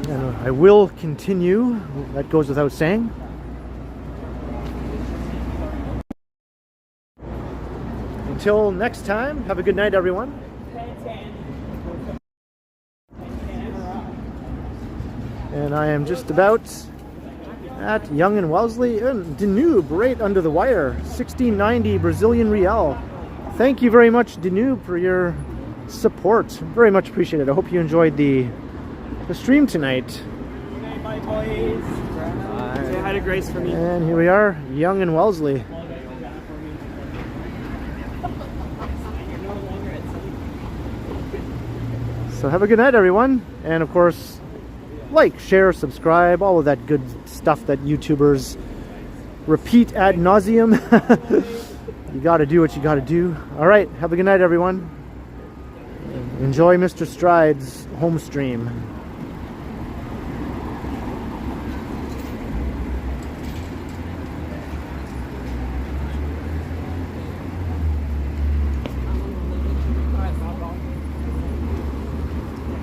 And I will continue, that goes without saying. Until next time, have a good night, everyone. And I am just about at Yonge and Wellesley and Danube, right under the wire. 1690 Brazilian real. Thank you very much, Danube, for your support. Very much appreciated. I hope you enjoyed the stream tonight. Bye, boys. Say hi to Grace for me. And here we are, Yonge and Wellesley. So have a good night, everyone. And of course, like, share, subscribe, all of that good stuff that YouTubers repeat ad nauseum. You gotta do what you gotta do. Alright, have a good night, everyone. Enjoy Mr. Stride's home stream.